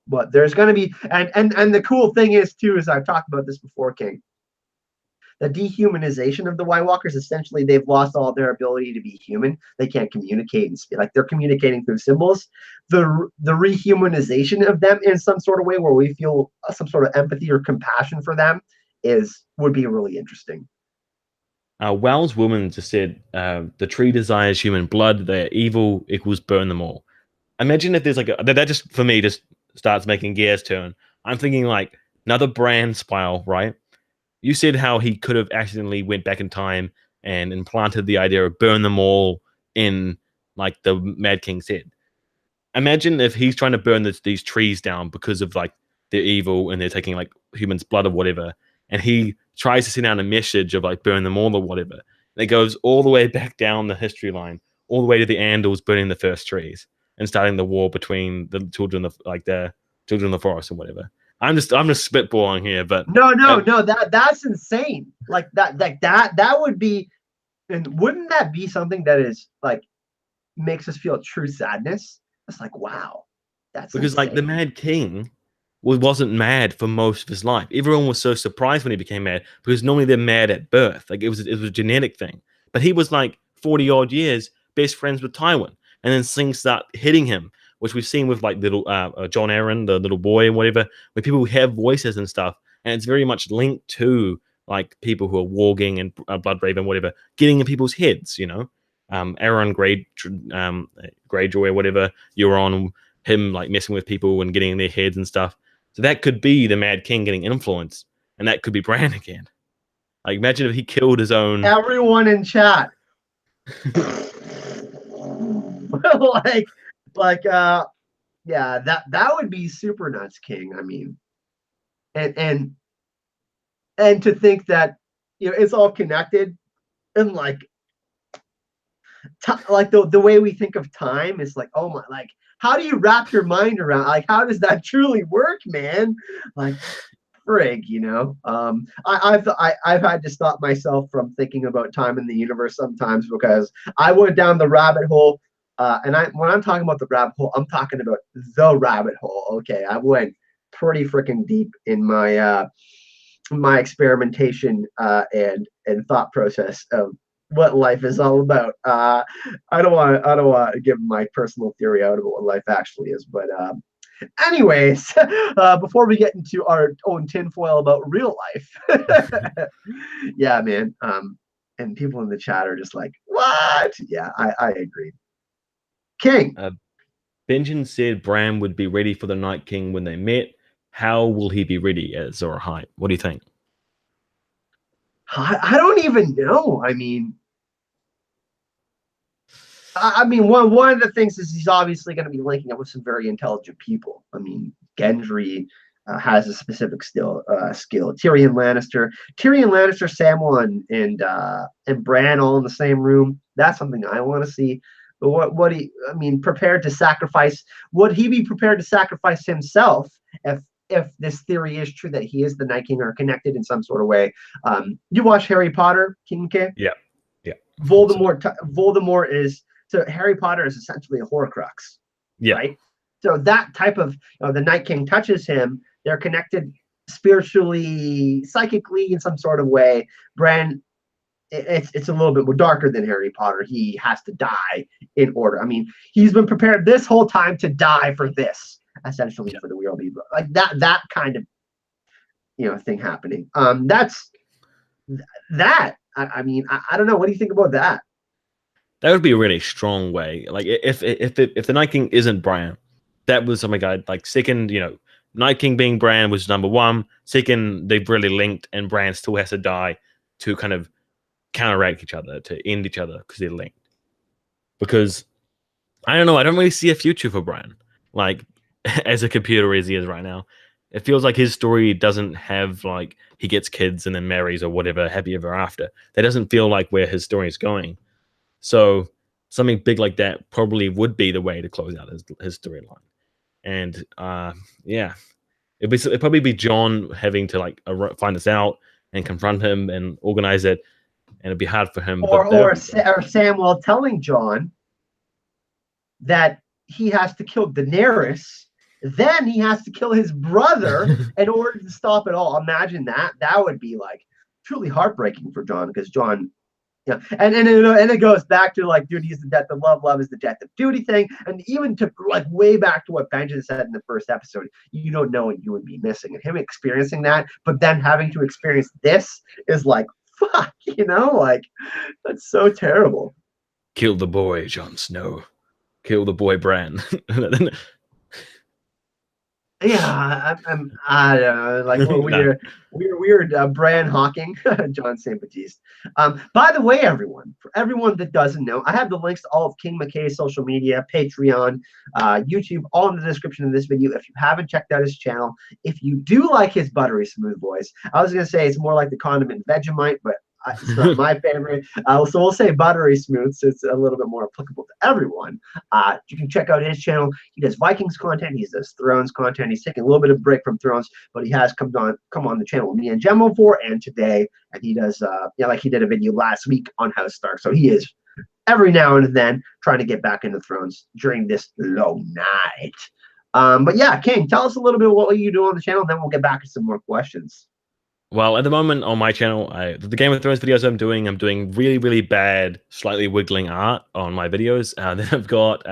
but there's going to be. And the cool thing is too, is I've talked about this before, King. The dehumanization of the White Walkers, essentially, they've lost all their ability to be human. They can't communicate and speak. Like they're communicating through symbols. The rehumanization of them in some sort of way where we feel some sort of empathy or compassion for them would be really interesting. Wells Woman just said, the tree desires human blood, they're evil equals burn them all. Imagine if there's that just, for me, just starts making gears turn. I'm thinking like another Bran spiral, right? You said how he could have accidentally went back in time and implanted the idea of burn them all in like the Mad King said. Imagine if he's trying to burn these trees down because of like they're evil and they're taking like humans' blood or whatever, and he tries to send out a message of like burn them all or whatever. And it goes all the way back down the history line, all the way to the Andals burning the first trees and starting the war between the children of the children of the forest or whatever. I'm just spitballing here, but no, that's insane. Like that would be, and wouldn't that be something that is like makes us feel true sadness? It's like, wow, that's because insane. like the Mad King wasn't mad for most of his life. Everyone was so surprised when he became mad because normally they're mad at birth. Like it was a genetic thing. But he was like 40 odd years best friends with Tywin, and then things start hitting him, which we've seen with like little John Aaron, the little boy and whatever, where people have voices and stuff, and it's very much linked to like people who are warging and Bloodraven, whatever, getting in people's heads. You know, Aaron Greyjoy or whatever, you're on him like messing with people and getting in their heads and stuff. So that could be the Mad King getting influenced, and that could be Bran again. Like imagine if he killed his own. Everyone in chat. Yeah, that would be super nuts, King. I mean, and to think that it's all connected, and like the way we think of time is like, oh my, like how do you wrap your mind around, like how does that truly work, man? Like frig, I've had to stop myself from thinking about time in the universe sometimes because I went down the rabbit hole. And when I'm talking about the rabbit hole, I'm talking about the rabbit hole. Okay, I went pretty freaking deep in my my experimentation and thought process of what life is all about. I don't want to give my personal theory out about what life actually is, but anyways, before we get into our own tinfoil about real life, yeah, man. And people in the chat are just like, what? Yeah, I agree. King. Benjen said Bran would be ready for the Night King when they met. How will he be ready as Azor Ahai? What do you think? I don't even know. I mean, one of the things is he's obviously going to be linking up with some very intelligent people. I mean, Gendry has a specific skill. Tyrion Lannister, Samwell, and Bran all in the same room. That's something I want to see. But prepared to sacrifice? Would he be prepared to sacrifice himself if this theory is true that he is the Night King or connected in some sort of way? You watch Harry Potter, King K? Yeah. Voldemort is. So Harry Potter is essentially a Horcrux, yeah. right? So that type of, the Night King touches him. They're connected spiritually, psychically, in some sort of way. Bran, it's a little bit more darker than Harry Potter. He has to die in order. I mean, he's been prepared this whole time to die for this, essentially, for the Wheel of Evil. Like that kind of thing happening. That's that. I mean, I don't know. What do you think about that? That would be a really strong way. Like if the Night King isn't Bran, that was something I'd like. Second, Night King being Bran was number one. Second, they've really linked, and Bran still has to die to kind of counteract each other, to end each other because they're linked. Because I don't know, I don't really see a future for Bran, like as a computer as he is right now. It feels like his story doesn't have like he gets kids and then marries or whatever, happy ever after. That doesn't feel like where his story is going. So something big like that probably would be the way to close out his storyline. And yeah, it'd probably be Jon having to like find this out and confront him and organize it, and it'd be hard for him. Or Samuel telling Jon that he has to kill Daenerys, then he has to kill his brother in order to stop it all. Imagine that. That would be like truly heartbreaking for Jon, because Jon, and it goes back to like duty is the death of love, love is the death of duty thing, and even to like way back to what Benjamin said in the first episode, you don't know what you would be missing, and him experiencing that, but then having to experience this is like fuck, like that's so terrible. Kill the boy, Jon Snow. Kill the boy, Bran. Yeah, I don't know, like weird Bran Hawking, John St. Baptiste. By the way, for everyone that doesn't know, I have the links to all of King McKay's social media, Patreon, YouTube, all in the description of this video. If you haven't checked out his channel, if you do like his buttery smooth voice, I was gonna say it's more like the condiment Vegemite, but it's not my favorite. So we'll say buttery smooth, so it's a little bit more applicable to everyone. You can check out his channel. He does Vikings content. He does Thrones content. He's taking a little bit of a break from Thrones, but he has come on the channel with me and Gemma before and today. And he does, like he did a video last week on House Stark. So he is every now and then trying to get back into Thrones during this long night. But yeah, King, tell us a little bit about what you do on the channel, and then we'll get back to some more questions. Well, at the moment on my channel, the Game of Thrones videos I'm doing really, really bad, slightly wiggling art on my videos. Then I've got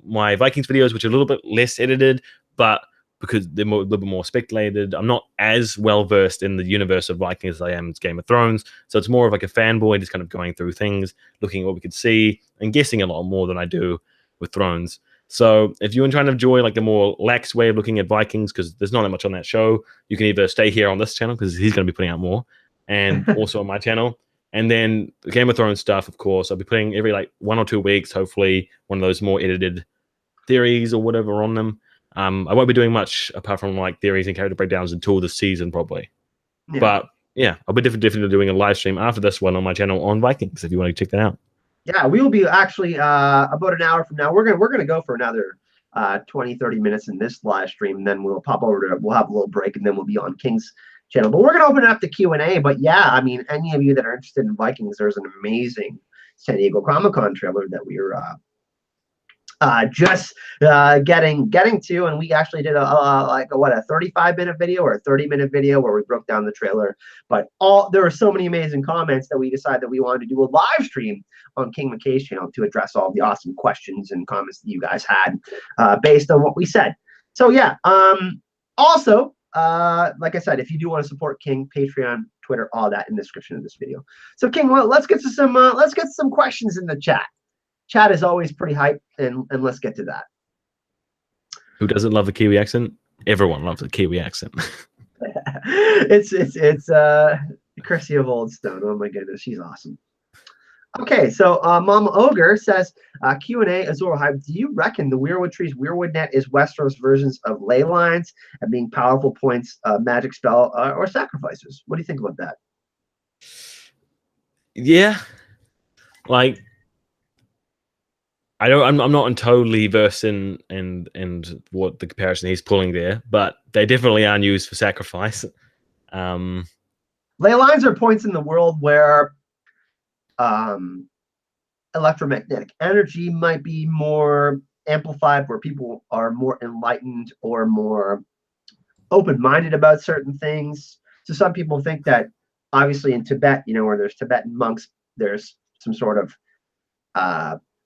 my Vikings videos, which are a little bit less edited, but because they're a little bit more speculated, I'm not as well versed in the universe of Vikings as I am in Game of Thrones. So it's more of like a fanboy, just kind of going through things, looking at what we could see, and guessing a lot more than I do with Thrones. So if you're trying to enjoy like the more lax way of looking at Vikings, because there's not that much on that show, you can either stay here on this channel because he's going to be putting out more, and also on my channel. And then the Game of Thrones stuff, of course, I'll be putting every like 1 or 2 weeks, hopefully one of those more edited theories or whatever on them. I won't be doing much apart from like theories and character breakdowns until the season probably. Yeah. But yeah, I'll be definitely doing a live stream after this one on my channel on Vikings if you want to check that out. Yeah, we will be actually about an hour from now. We're gonna go for another 20-30 minutes in this live stream, and then we'll pop over to, we'll have a little break, and then we'll be on King's channel. But we're gonna open up the Q&A. But yeah, I mean, any of you that are interested in Vikings, there's an amazing San Diego Comic-Con trailer that we're just getting to, and we actually did a 35-minute video or a 30-minute video where we broke down the trailer. But there were so many amazing comments that we decided that we wanted to do a live stream on King McKay's channel to address all the awesome questions and comments that you guys had based on what we said. So yeah, also like I said, if you do want to support King, Patreon, Twitter, all that in the description of this video. So King, well, let's get to some questions in the chat. Chat is always pretty hype, and let's get to that. Who doesn't love the Kiwi accent? Everyone loves the Kiwi accent. it's Chrissy of Oldstone. Oh my goodness, she's awesome. Okay, so Mama Ogre says, Q&A, Azor Hype, do you reckon the Weirwood Tree's Weirwood Net is Westeros versions of ley lines and being powerful points, magic spell, or sacrifices? What do you think about that? Yeah, like I'm not totally versed in what the comparison he's pulling there, but they definitely aren't used for sacrifice. Ley lines are points in the world where electromagnetic energy might be more amplified, where people are more enlightened or more open-minded about certain things. So some people think that obviously in Tibet, where there's Tibetan monks, there's some sort of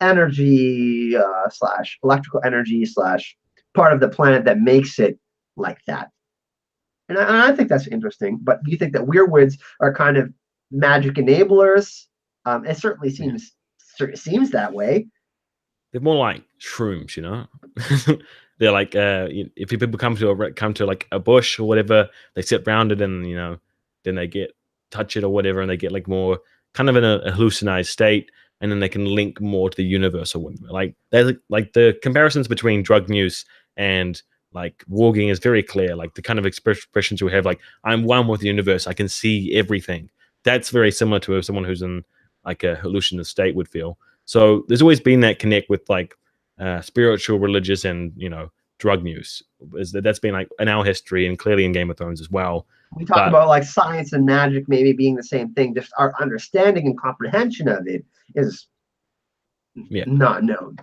energy slash electrical energy slash part of the planet that makes it like that. And I think that's interesting. But do you think that weirwoods are kind of magic enablers? It certainly seems that way. They're more like shrooms, you know. They're like if people come to like a bush or whatever, they sit around it and then they touch it or whatever, and they get like more kind of in a hallucinized state, and then they can link more to the universe or whatever. Like there's like the comparisons between drug use and like warging is very clear. Like the kind of expressions we have, like I'm one with the universe, I can see everything. That's very similar to someone who's in like a hallucinatory state would feel. So there's always been that connect with like spiritual, religious, and drug use. That's been like in our history and clearly in Game of Thrones as well. We talk about like science and magic maybe being the same thing. Just our understanding and comprehension of it is not known.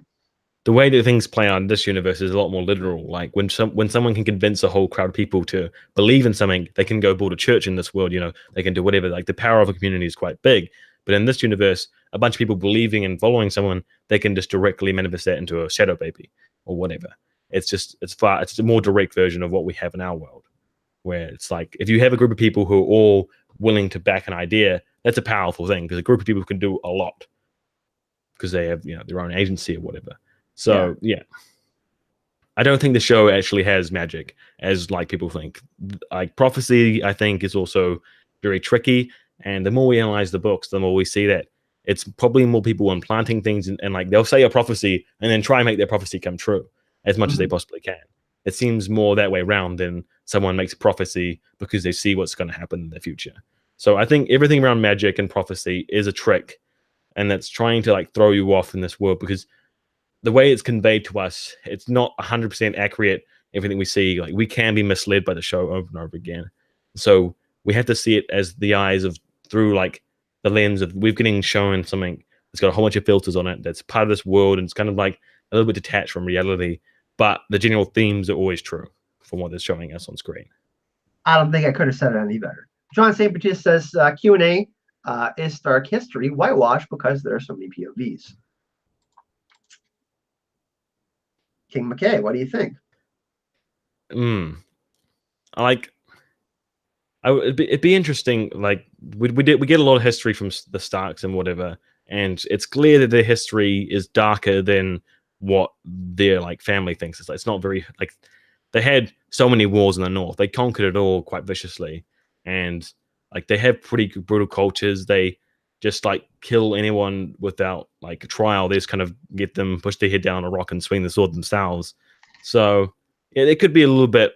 The way that things play out in this universe is a lot more literal. Like when someone can convince a whole crowd of people to believe in something, they can go build a church in this world. They can do whatever. Like the power of a community is quite big. But in this universe, a bunch of people believing and following someone, they can just directly manifest that into a shadow baby or whatever. It's a more direct version of what we have in our world, where it's like if you have a group of people who are all willing to back an idea, that's a powerful thing, because a group of people can do a lot because they have their own agency or whatever. So yeah. I don't think the show actually has magic as like people think. Like prophecy, I think, is also very tricky. And the more we analyze the books, the more we see that it's probably more people implanting things and like they'll say a prophecy and then try and make their prophecy come true as much as they possibly can. It seems more that way around than someone makes a prophecy because they see what's going to happen in the future. So I think everything around magic and prophecy is a trick, and that's trying to like throw you off in this world, because the way it's conveyed to us, it's not 100% accurate. Everything we see, like we can be misled by the show over and over again. So we have to see it as the eyes of through like the lens of we're getting shown something that's got a whole bunch of filters on it that's part of this world, and it's kind of like a little bit detached from reality, but the general themes are always true from what they're showing us on screen. I don't think I could have said it any better. John St. Baptiste says Q&A is Stark history whitewashed because there are so many POVs. King McKay, what do you think? It'd be interesting. Like we get a lot of history from the Starks and whatever, and it's clear that their history is darker than what their like family thinks. It's not very like they had so many wars in the north. They conquered it all quite viciously, and like they have pretty brutal cultures. They just like kill anyone without like a trial. They just kind of get them, push their head down a rock and swing the sword themselves. So yeah, it could be a little bit,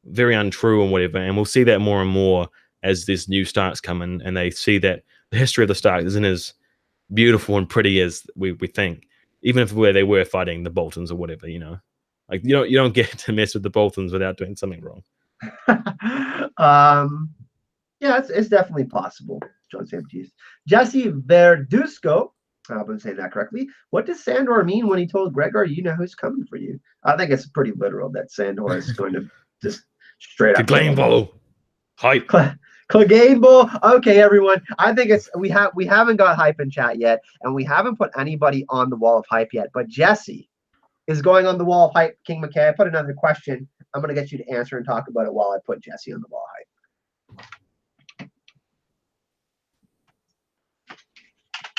very untrue and whatever. And we'll see that more and more as this new Starks come in, and they see that the history of the Starks isn't as beautiful and pretty as we think. Even if where they were fighting the Boltons or whatever, like you don't get to mess with the Boltons without doing something wrong. Yeah, it's definitely possible. John St. Baptiste. Jesse Verdusco, I hope I'm saying that correctly. What does Sandor mean when he told Gregor, "You know who's coming for you"? I think it's pretty literal that Sandor is going to just straight up. Clegane hype. Clegane. Okay, everyone. I think we haven't got hype in chat yet, and we haven't put anybody on the wall of hype yet. But Jesse is going on the wall of hype. King McKay, I put another question. I'm going to get you to answer and talk about it while I put Jesse on the wall of hype.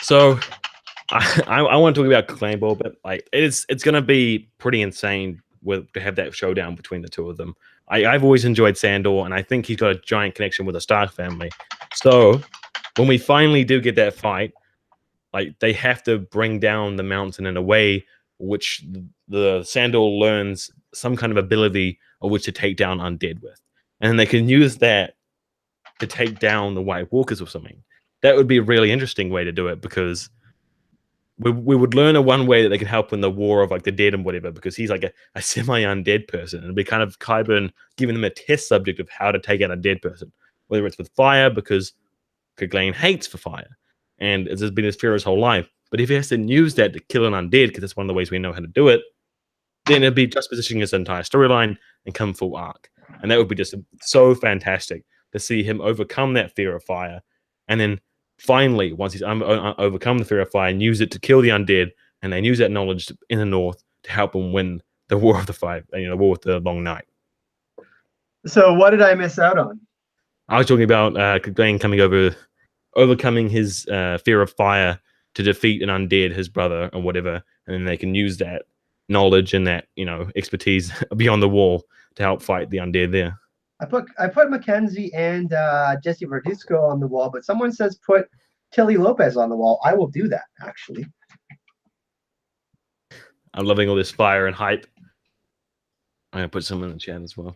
So I want to talk about Clegane, but like it's going to be pretty insane to have that showdown between the two of them. I've always enjoyed Sandor, and I think he's got a giant connection with the Stark family. So when we finally do get that fight, like they have to bring down the mountain in a way which the Sandor learns some kind of ability of which to take down undead with, and then they can use that to take down the White Walkers or something. That would be a really interesting way to do it, because we would learn a one way that they can help in the war of like the dead and whatever, because he's like a semi-undead person, and it'd be kind of Qyburn giving them a test subject of how to take out a dead person, whether it's with fire, because Clegane hates for fire, and it's been his fear his whole life. But if he has to use that to kill an undead, because that's one of the ways we know how to do it, then it'd be just positioning his entire storyline and come full arc. And that would be just so fantastic to see him overcome that fear of fire. And then finally, once he's overcome the fear of fire and use it to kill the undead, and then use that knowledge in the North to help him win the War of the Five, the War with the Long Night. So what did I miss out on? I was talking about Clegane overcoming his fear of fire to defeat an undead, his brother, or whatever, and then they can use that knowledge and that expertise beyond the wall to help fight the undead there. I put Mackenzie and Jesse Verduzco on the wall, but someone says put Tilly Lopez on the wall. I will do that, actually. I'm loving all this fire and hype. I'm gonna put some in the chat as well.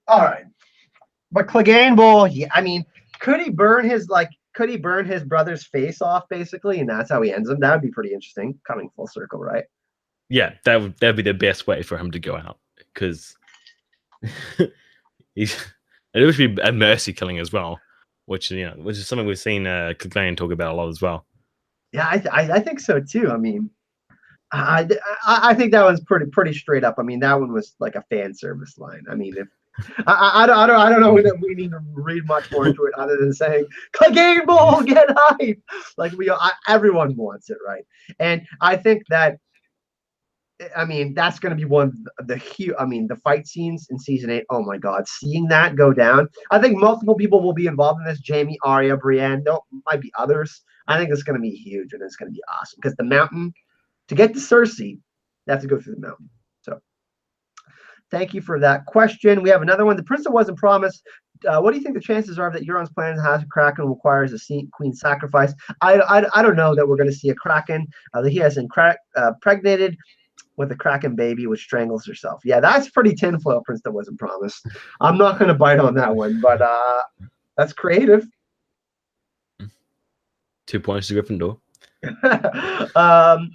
All right, but Clegane Bull, yeah, I mean, could he burn his brother's face off basically, and that's how he ends him? That would be pretty interesting, coming full circle, right? Yeah, that'd be the best way for him to go out, because it would be a mercy killing as well, which is something we've seen Clegane talk about a lot as well. Yeah, I think so too. I mean, I think that one's pretty straight up. I mean, that one was like a fan service line. I mean, if I don't know that we need to read much more into it other than saying Clegane Bull, get hype. Like everyone wants it, right? And I think that, I mean, that's going to be one of the fight scenes in season 8. Oh my God, seeing that go down. I think multiple people will be involved in this. Jaime, Arya, Brienne, might be others. I think it's going to be huge and it's going to be awesome, because the mountain, to get to Cersei, they have to go through the mountain. So thank you for that question. We have another one. The prince that wasn't promised. What do you think the chances are that Euron's plan has a Kraken requires a queen sacrifice? I don't know that we're going to see a Kraken. He has impregnated with a Kraken baby which strangles herself. Yeah, that's pretty tinfoil prince that wasn't promised. I'm not going to bite on that one, but that's creative. 2 points to Gryffindor.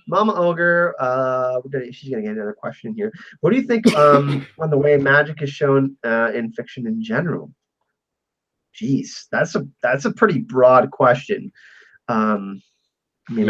Mama Ogre, she's gonna get another question here. What do you think on the way magic is shown in fiction in general? Jeez, that's a pretty broad question. I mean,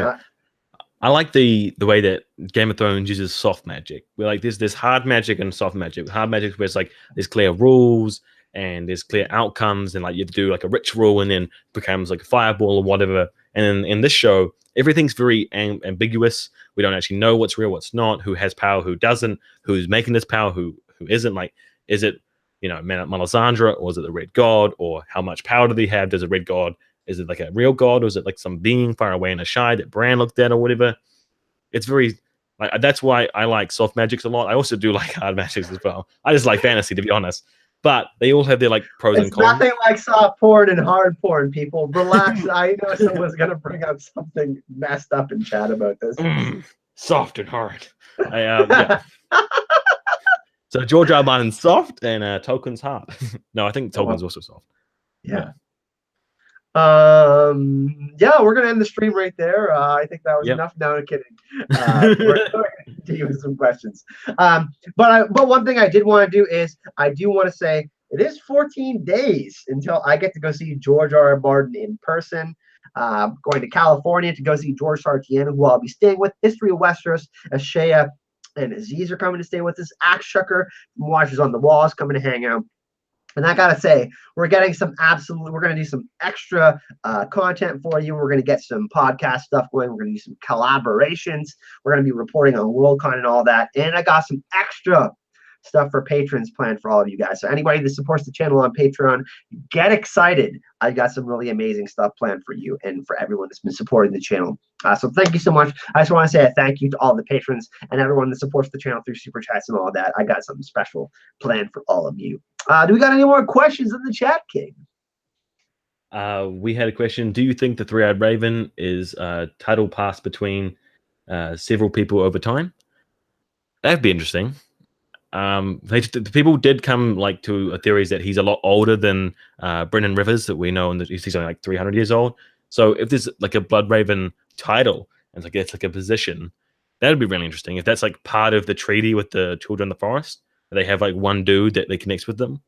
I like the way that Game of Thrones uses soft magic. We're like there's hard magic and soft magic. Hard magic where it's like there's clear rules and there's clear outcomes, and like you have to do like a ritual and then becomes like a fireball or whatever. And in this show, everything's very ambiguous. We don't actually know what's real, what's not, who has power, who doesn't, who's making this power, who isn't. Like, is it Melisandre, or is it the Red God, or how much power do they have? Does a Red God, is it like a real god, or is it like some being far away in a shy that Bran looked at or whatever? It's very that's why I like soft magics a lot. I also do like hard magics as well. I just like fantasy, to be honest. But they all have their like pros and cons. It's nothing like soft porn and hard porn, people. Relax. I know someone's gonna bring up something messed up in chat about this. Soft and hard. Yeah. So George R. R. Martin's soft and Tolkien's hard. No, I think Tolkien's also soft. Yeah. Yeah, we're gonna end the stream right there. I think that was enough. No, I'm kidding. We're going to continue with some questions. But one thing I did want to do is I do want to say it is 14 days until I get to go see George R. R. Martin in person. Going to California to go see George Sartian, who I'll be staying with. History of Westeros, Ashea and Aziz are coming to stay with us. Axe Shucker from Watchers on the Walls coming to hang out. And I gotta say, we're going to do some extra content for you. We're going to get some podcast stuff going. We're going to do some collaborations. We're going to be reporting on Worldcon and all that. And I got some extra stuff for patrons planned for all of you guys. So anybody that supports the channel on Patreon, get excited. I got some really amazing stuff planned for you and for everyone that's been supporting the channel. So thank you so much. I just want to say a thank you to all the patrons and everyone that supports the channel through super chats and all that. I got something special planned for all of you. Do we got any more questions in the chat, King? We had a question. Do you think the Three-Eyed Raven is title passed between several people over time? That'd be interesting. The people did come like to a theories that he's a lot older than Brennan Rivers, that we know, and that he's only like 300 years old. So if there's like a Blood Raven title and it's like a position, that would be really interesting. If that's like part of the treaty with the Children of the Forest, they have like one dude that they connects with them.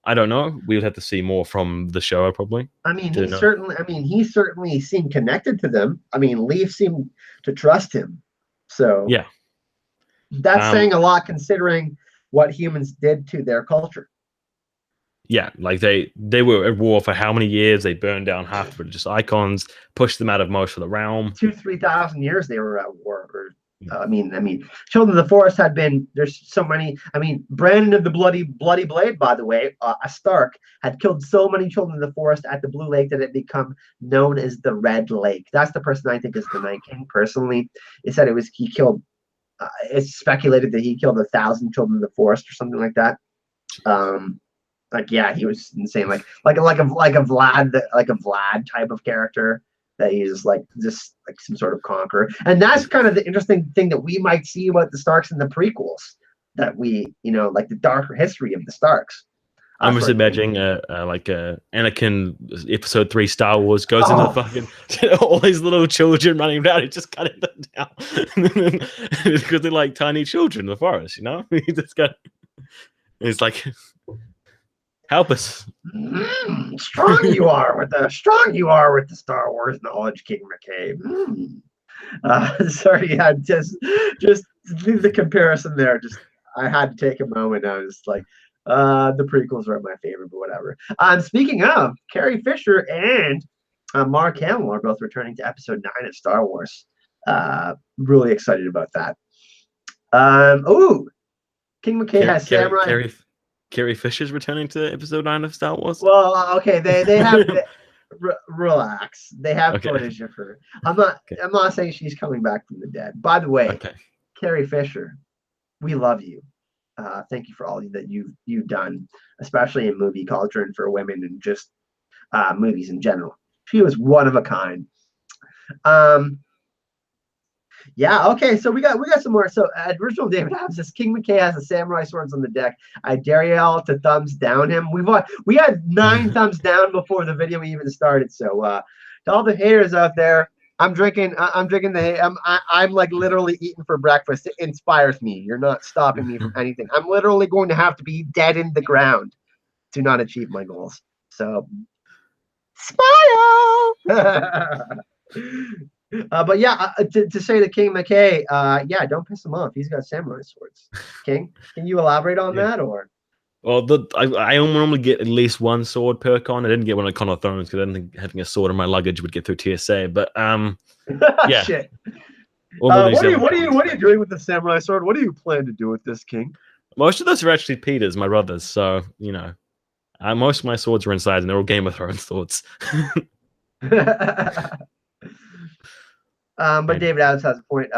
I don't know. We would have to see more from the show, probably. I mean, To he know. certainly. I mean, he certainly seemed connected to them. I mean, Leaf seemed to trust him. So Yeah. that's Um. saying a lot, considering what humans did to their culture. Yeah. Like they were at war for how many years? They burned down half the religious icons, pushed them out of most of the realm. 2,000-3,000 years they were at war. I mean, Children of the Forest had been. There's so many. I mean, Brandon of the Bloody Blade, by the way, a Stark, had killed so many Children of the Forest at the Blue Lake that it become known as the Red Lake. That's the person I think is the Night King. Personally, it said he killed. It's speculated that he killed 1,000 Children of the Forest or something like that. Like yeah, he was insane. Like a Vlad type of character that he's like just like some sort of conqueror. And that's kind of the interesting thing that we might see about the Starks in the prequels. That we, like the darker history of the Starks. I'm just imagining like Anakin episode 3 Star Wars goes into the fucking all these little children running around and just cutting them down because they're like tiny children in the forest, He just got. It's like, help us. Strong you are with the Star Wars knowledge, King McKay. Sorry, yeah, just the comparison there. Just I had to take a moment. I was like, the prequels are my favorite, but whatever. Speaking of, Carrie Fisher and Mark Hamill are both returning to episode 9 of Star Wars. Really excited about that. King McKay has Samurai. Carrie Fisher's returning to episode 9 of Star Wars. Well, okay, they have relax. They have footage of her. I'm not saying she's coming back from the dead. By the way, Carrie Fisher, we love you. Thank you for all that you've done, especially in movie culture and for women and just movies in general. She was one of a kind. Yeah, okay, so we got some more. So original David Adams says King McKay has the samurai swords on the deck. I dare you all to thumbs down him. We had 9 thumbs down before the video even started. So to all the haters out there, I'm drinking I'm like literally eating for breakfast. It inspires me. You're not stopping me from anything. I'm literally going to have to be dead in the ground to not achieve my goals. So smile. But yeah, to say to King McKay, yeah, don't piss him off. He's got samurai swords. King, can you elaborate on that or? Well, I normally get at least 1 sword per con. I didn't get one at Con of Thrones because I didn't think having a sword in my luggage would get through TSA. But yeah. Shit. What are you doing with the samurai sword? What do you plan to do with this, King? Most of those are actually Peter's, my brother's. So most of my swords are inside, and they're all Game of Thrones swords. But David Adams has a point.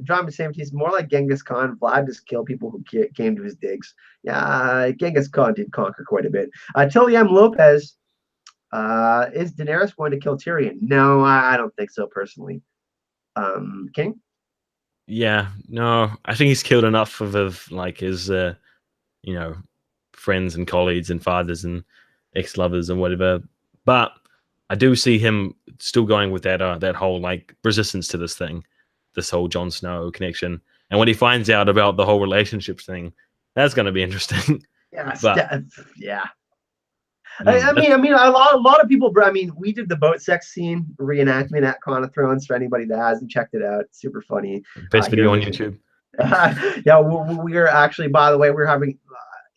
John Baptiste is more like Genghis Khan. Vlad just killed people who came to his digs. Yeah, Genghis Khan did conquer quite a bit. Tilly M. Lopez, is Daenerys going to kill Tyrion? No, I don't think so personally. King? Yeah, no, I think he's killed enough of like his, friends and colleagues and fathers and ex-lovers and whatever. But I do see him still going with that whole like resistance to this thing, this whole Jon Snow connection. And when he finds out about the whole relationship thing, that's going to be interesting. Yeah, yeah. I mean, a lot of people. I mean, we did the boat sex scene reenactment at Con of Thrones. For anybody that hasn't checked it out, it's super funny. Best video on YouTube. Yeah, we're actually, by the way, we're having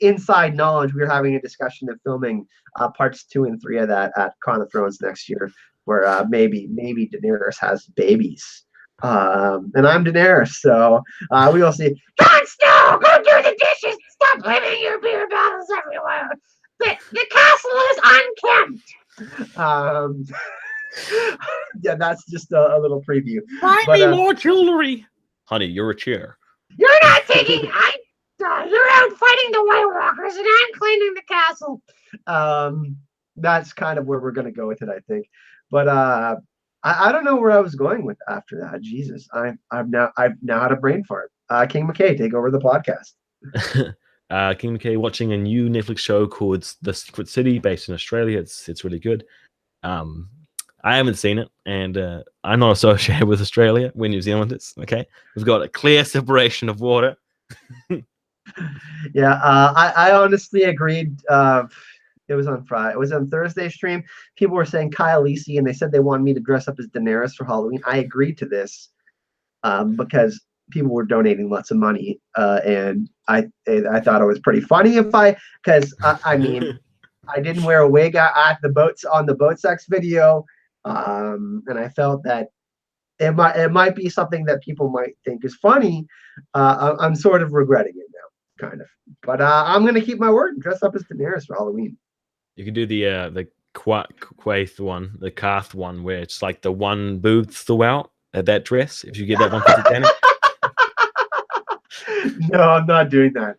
inside knowledge. We're having a discussion of filming parts 2 and 3 of that at Con of Thrones next year, where maybe Daenerys has babies. And I'm Daenerys, so we will see. Jon Snow, go do the dishes. Stop living your beer battles everywhere. The castle is unkempt. Yeah, that's just a little preview. Find me more jewelry, honey. You're a chair. You're not taking. You're out fighting the White Walkers, and I'm cleaning the castle. That's kind of where we're gonna go with it, I think. But I don't know where I was going with after that. Jesus, I've now had a brain fart. King McKay, take over the podcast. King McKay watching a new Netflix show called The Secret City, based in Australia. It's really good. I haven't seen it, and I'm not associated with Australia. We're New Zealanders. Okay, we've got a clear separation of water. Yeah, I honestly agreed. It was on Friday. It was on Thursday stream. People were saying Khaleesi, and they said they wanted me to dress up as Daenerys for Halloween. I agreed to this because people were donating lots of money, and I thought it was pretty funny if because I mean I didn't wear a wig at the boats on the boat sex video, and I felt that it might be something that people might think is funny. I'm sort of regretting it now, kind of. But I'm gonna keep my word and dress up as Daenerys for Halloween. You can do the Quaith one, the Karth one, where it's like the one boob throughout that dress. If you get that one for Titanic. No, I'm not doing that.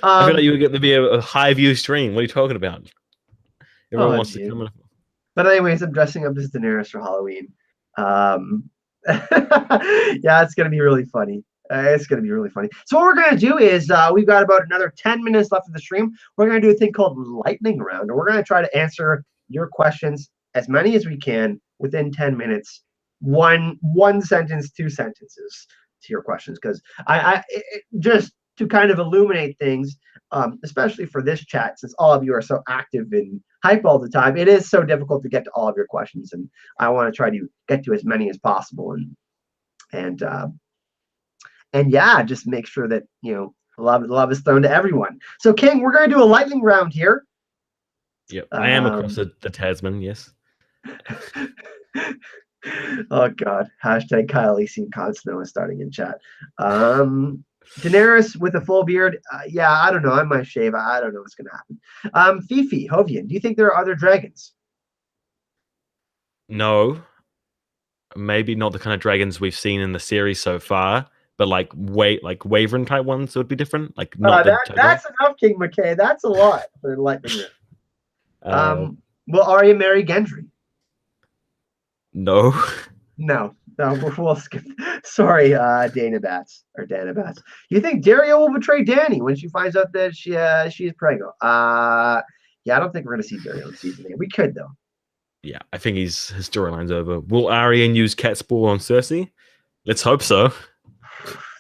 I feel like you would get to be a high view stream. What are you talking about? Everyone wants to Geez. come in. But anyways, I'm dressing up as Daenerys for Halloween. Yeah, it's gonna be really funny. It's gonna be really funny. So what we're gonna do is we've got about another 10 minutes left of the stream. We're gonna do a thing called lightning round, and we're gonna try to answer your questions, as many as we can, within 10 minutes. One sentence, two sentences to your questions, because just to kind of illuminate things, especially for this chat, since all of you are so active and hype all the time, it is so difficult to get to all of your questions, and I want to try to get to as many as possible, and yeah, just make sure that love is thrown to everyone. So, King, we're going to do a lightning round here. Yep, I am across the Tasman. Yes. Oh God! Hashtag Khaleesi and Con Snow is starting in chat. Daenerys with a full beard. Yeah, I don't know. I might shave. I don't know what's going to happen. Fifi, Hovian, do you think there are other dragons? No, maybe not the kind of dragons we've seen in the series so far, but like Wyvern type ones would be different. Like not that's enough, King McKay. That's a lot for lightning round. Will Arya marry Gendry? No. No, we'll skip. Sorry, Dana Bats. You think Dario will betray Dany when she finds out that she's pregnant? Yeah, I don't think we're gonna see Dario in season 8. We could though. Yeah, I think his storyline's over. Will Arya use Catspore on Cersei? Let's hope so.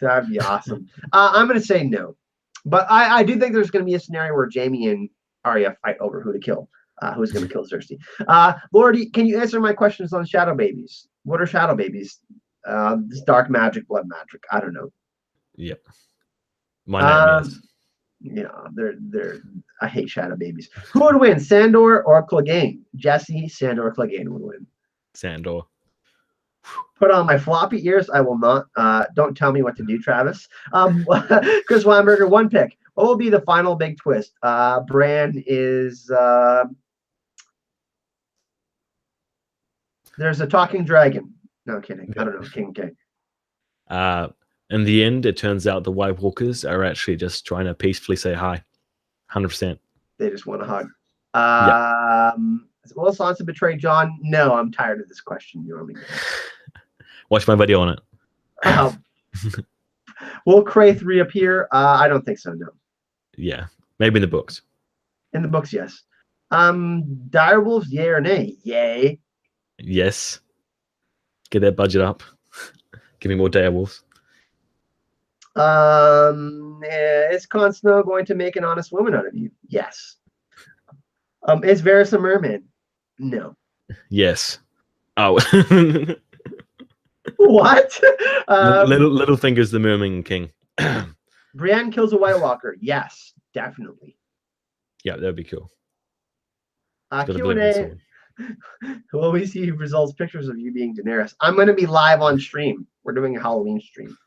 That'd be awesome. I'm gonna say no, but I do think there's gonna be a scenario where Jaime and Arya fight over who to kill. Who's going to kill Cersei? Lordy, can you answer my questions on shadow babies? What are shadow babies? This dark magic, blood magic. I don't know. Yep. My nightmares. Yeah, they're. I hate shadow babies. Who would win, Sandor or Clegane? Jesse, Sandor, or Clegane would win. Sandor. Put on my floppy ears. I will not. Don't tell me what to do, Travis. Chris Weinberger, one pick. What will be the final big twist? Bran is. There's a talking dragon. No kidding. I don't know. King K. In the end, it turns out the White Walkers are actually just trying to peacefully say hi. 100%. They just want a hug. Will Sansa betray Jon? No, I'm tired of this question. Watch my video on it. Will Craith reappear? I don't think so, no. Yeah, maybe in the books. In the books, yes. Direwolves, yay or nay? Yay. Yes. Get that budget up. Give me more direwolves. Is Con Snow going to make an honest woman out of you? Yes. Is Varys a merman? No. Yes. Oh. What? Littlefinger's the Merman King. Brienne kills a White Walker. Yes, definitely. Yeah, that'd be cool. Q&A. Will we see results, pictures of you being Daenerys? I'm going to be live on stream. We're doing a Halloween stream.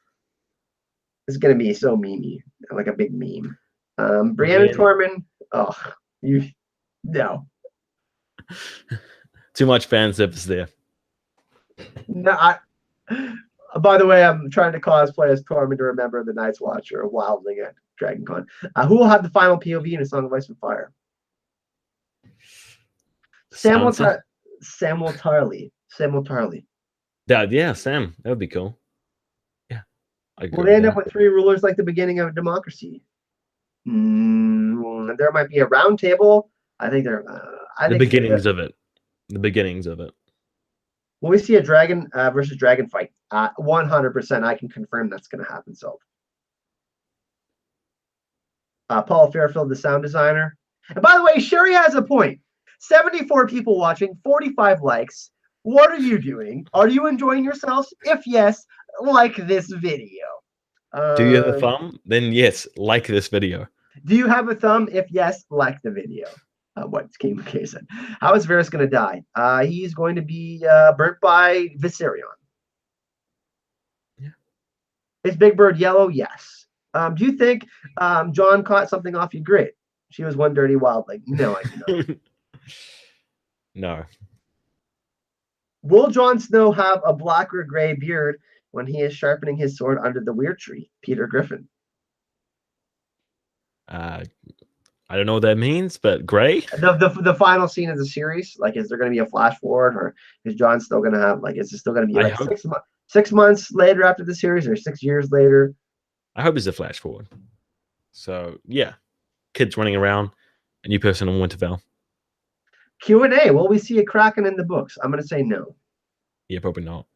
It's going to be so memey, like a big meme. Brienne and Tormund. Oh, no. Too much fan service there. No, by the way, I'm trying to cosplay as Tormund to remember the Night's Watcher, a wildling at DragonCon. Who will have the final POV in A Song of Ice and Fire? Samuel Tarly. Yeah, Sam. That would be cool. Yeah. Will they end up with 3 rulers like the beginning of a democracy? There might be a round table. I think there. The beginnings of it. Will we see a dragon versus dragon fight? 100%. I can confirm that's going to happen. So, Paul Fairfield, the sound designer. And by the way, Sherry has a point. 74 people watching, 45 likes. What are you doing? Are you enjoying yourselves? If yes, like this video. Do you have a thumb? Then yes, like this video. Do you have a thumb? If yes, like the video. What King McKay said. How is Varys going to die? He's going to be burnt by Viserion. Yeah. Is Big Bird yellow? Yes. Do you think Jon caught something off you? Great. She was one dirty wildling. No, I do not. No. Will Jon Snow have a black or gray beard when he is sharpening his sword under the weird tree? Peter Griffin. I don't know what that means, but gray. The final scene of the series, like, is there going to be a flash forward, or is Jon still going to have, like, is it still going to be like 6 months later after the series, or 6 years later? I hope it's a flash forward. So yeah, kids running around, a new person in Winterfell. Q&A. Will we see a Kraken in the books? I'm going to say no. Yeah, probably not.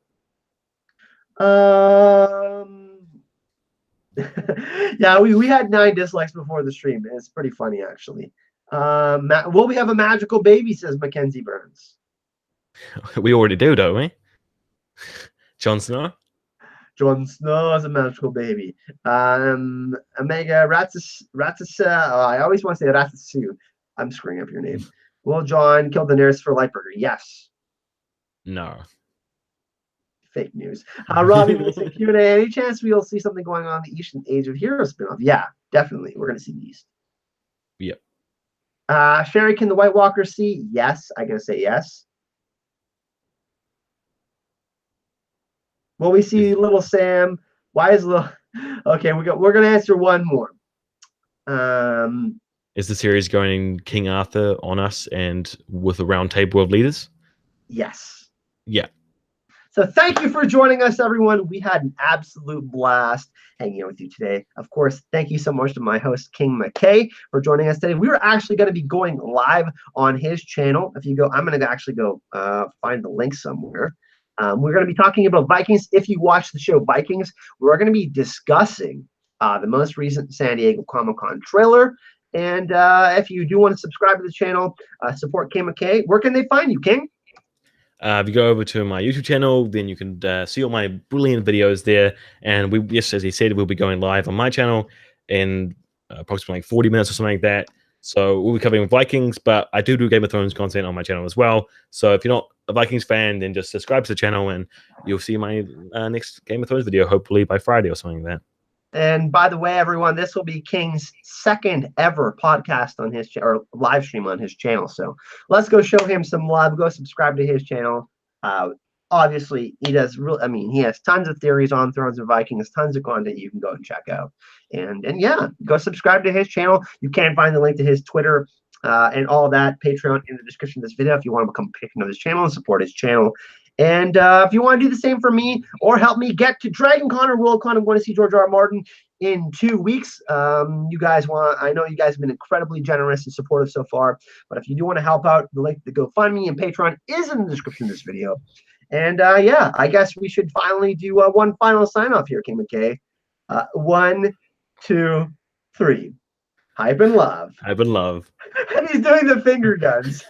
Yeah, we had 9 dislikes before the stream. It's pretty funny, actually. Will we have a magical baby, says Mackenzie Burns. We already do, don't we? Jon Snow? Jon Snow is a magical baby. Omega I always want to say Ratisu. I'm screwing up your name. Will Jon kill Daenerys for Lightburger? Yes. No. Fake news. Robbie will say Q&A. Any chance we'll see something going on in the Eastern Age of Heroes spinoff? Yeah, definitely. We're going to see the East. Yep. Sherry, can the White Walker see? Yes. I'm going to say yes. Will we see Little Sam? Why is Little... Okay, we're going to answer one more. Is the series going King Arthur on us and with a round table of leaders? Yes. Yeah. So thank you for joining us, everyone. We had an absolute blast hanging out with you today. Of course, thank you so much to my host, King McKay, for joining us today. We are actually going to be going live on his channel. If you go, I'm going to actually go find the link somewhere. We're going to be talking about Vikings. If you watch the show Vikings, we're going to be discussing the most recent San Diego Comic-Con trailer. And if you do want to subscribe to the channel, support King McKay, where can they find you, King? If you go over to my YouTube channel, then you can see all my brilliant videos there. And yes, as he said, we'll be going live on my channel in approximately like 40 minutes or something like that. So we'll be covering Vikings, but I do Game of Thrones content on my channel as well. So if you're not a Vikings fan, then just subscribe to the channel and you'll see my next Game of Thrones video, hopefully by Friday or something like that. And by the way, everyone, this will be King's second ever podcast on his or live stream on his channel. So let's go show him some love. Go subscribe to his channel. Obviously, he does really. I mean, he has tons of theories on Thrones and Vikings, tons of content you can go and check out. And yeah, go subscribe to his channel. You can find the link to his Twitter and all of that, Patreon in the description of this video if you want to become a patron of his channel and support his channel. And if you want to do the same for me or help me get to DragonCon or WorldCon, I'm going to see George R. R. Martin in 2 weeks. You guys I know you guys have been incredibly generous and supportive so far, but if you do want to help out, the link to GoFundMe and Patreon is in the description of this video. And yeah, I guess we should finally do one final sign off here, King McKay. 1, 2, 3. Hype and love. Hype and love. And he's doing the finger guns.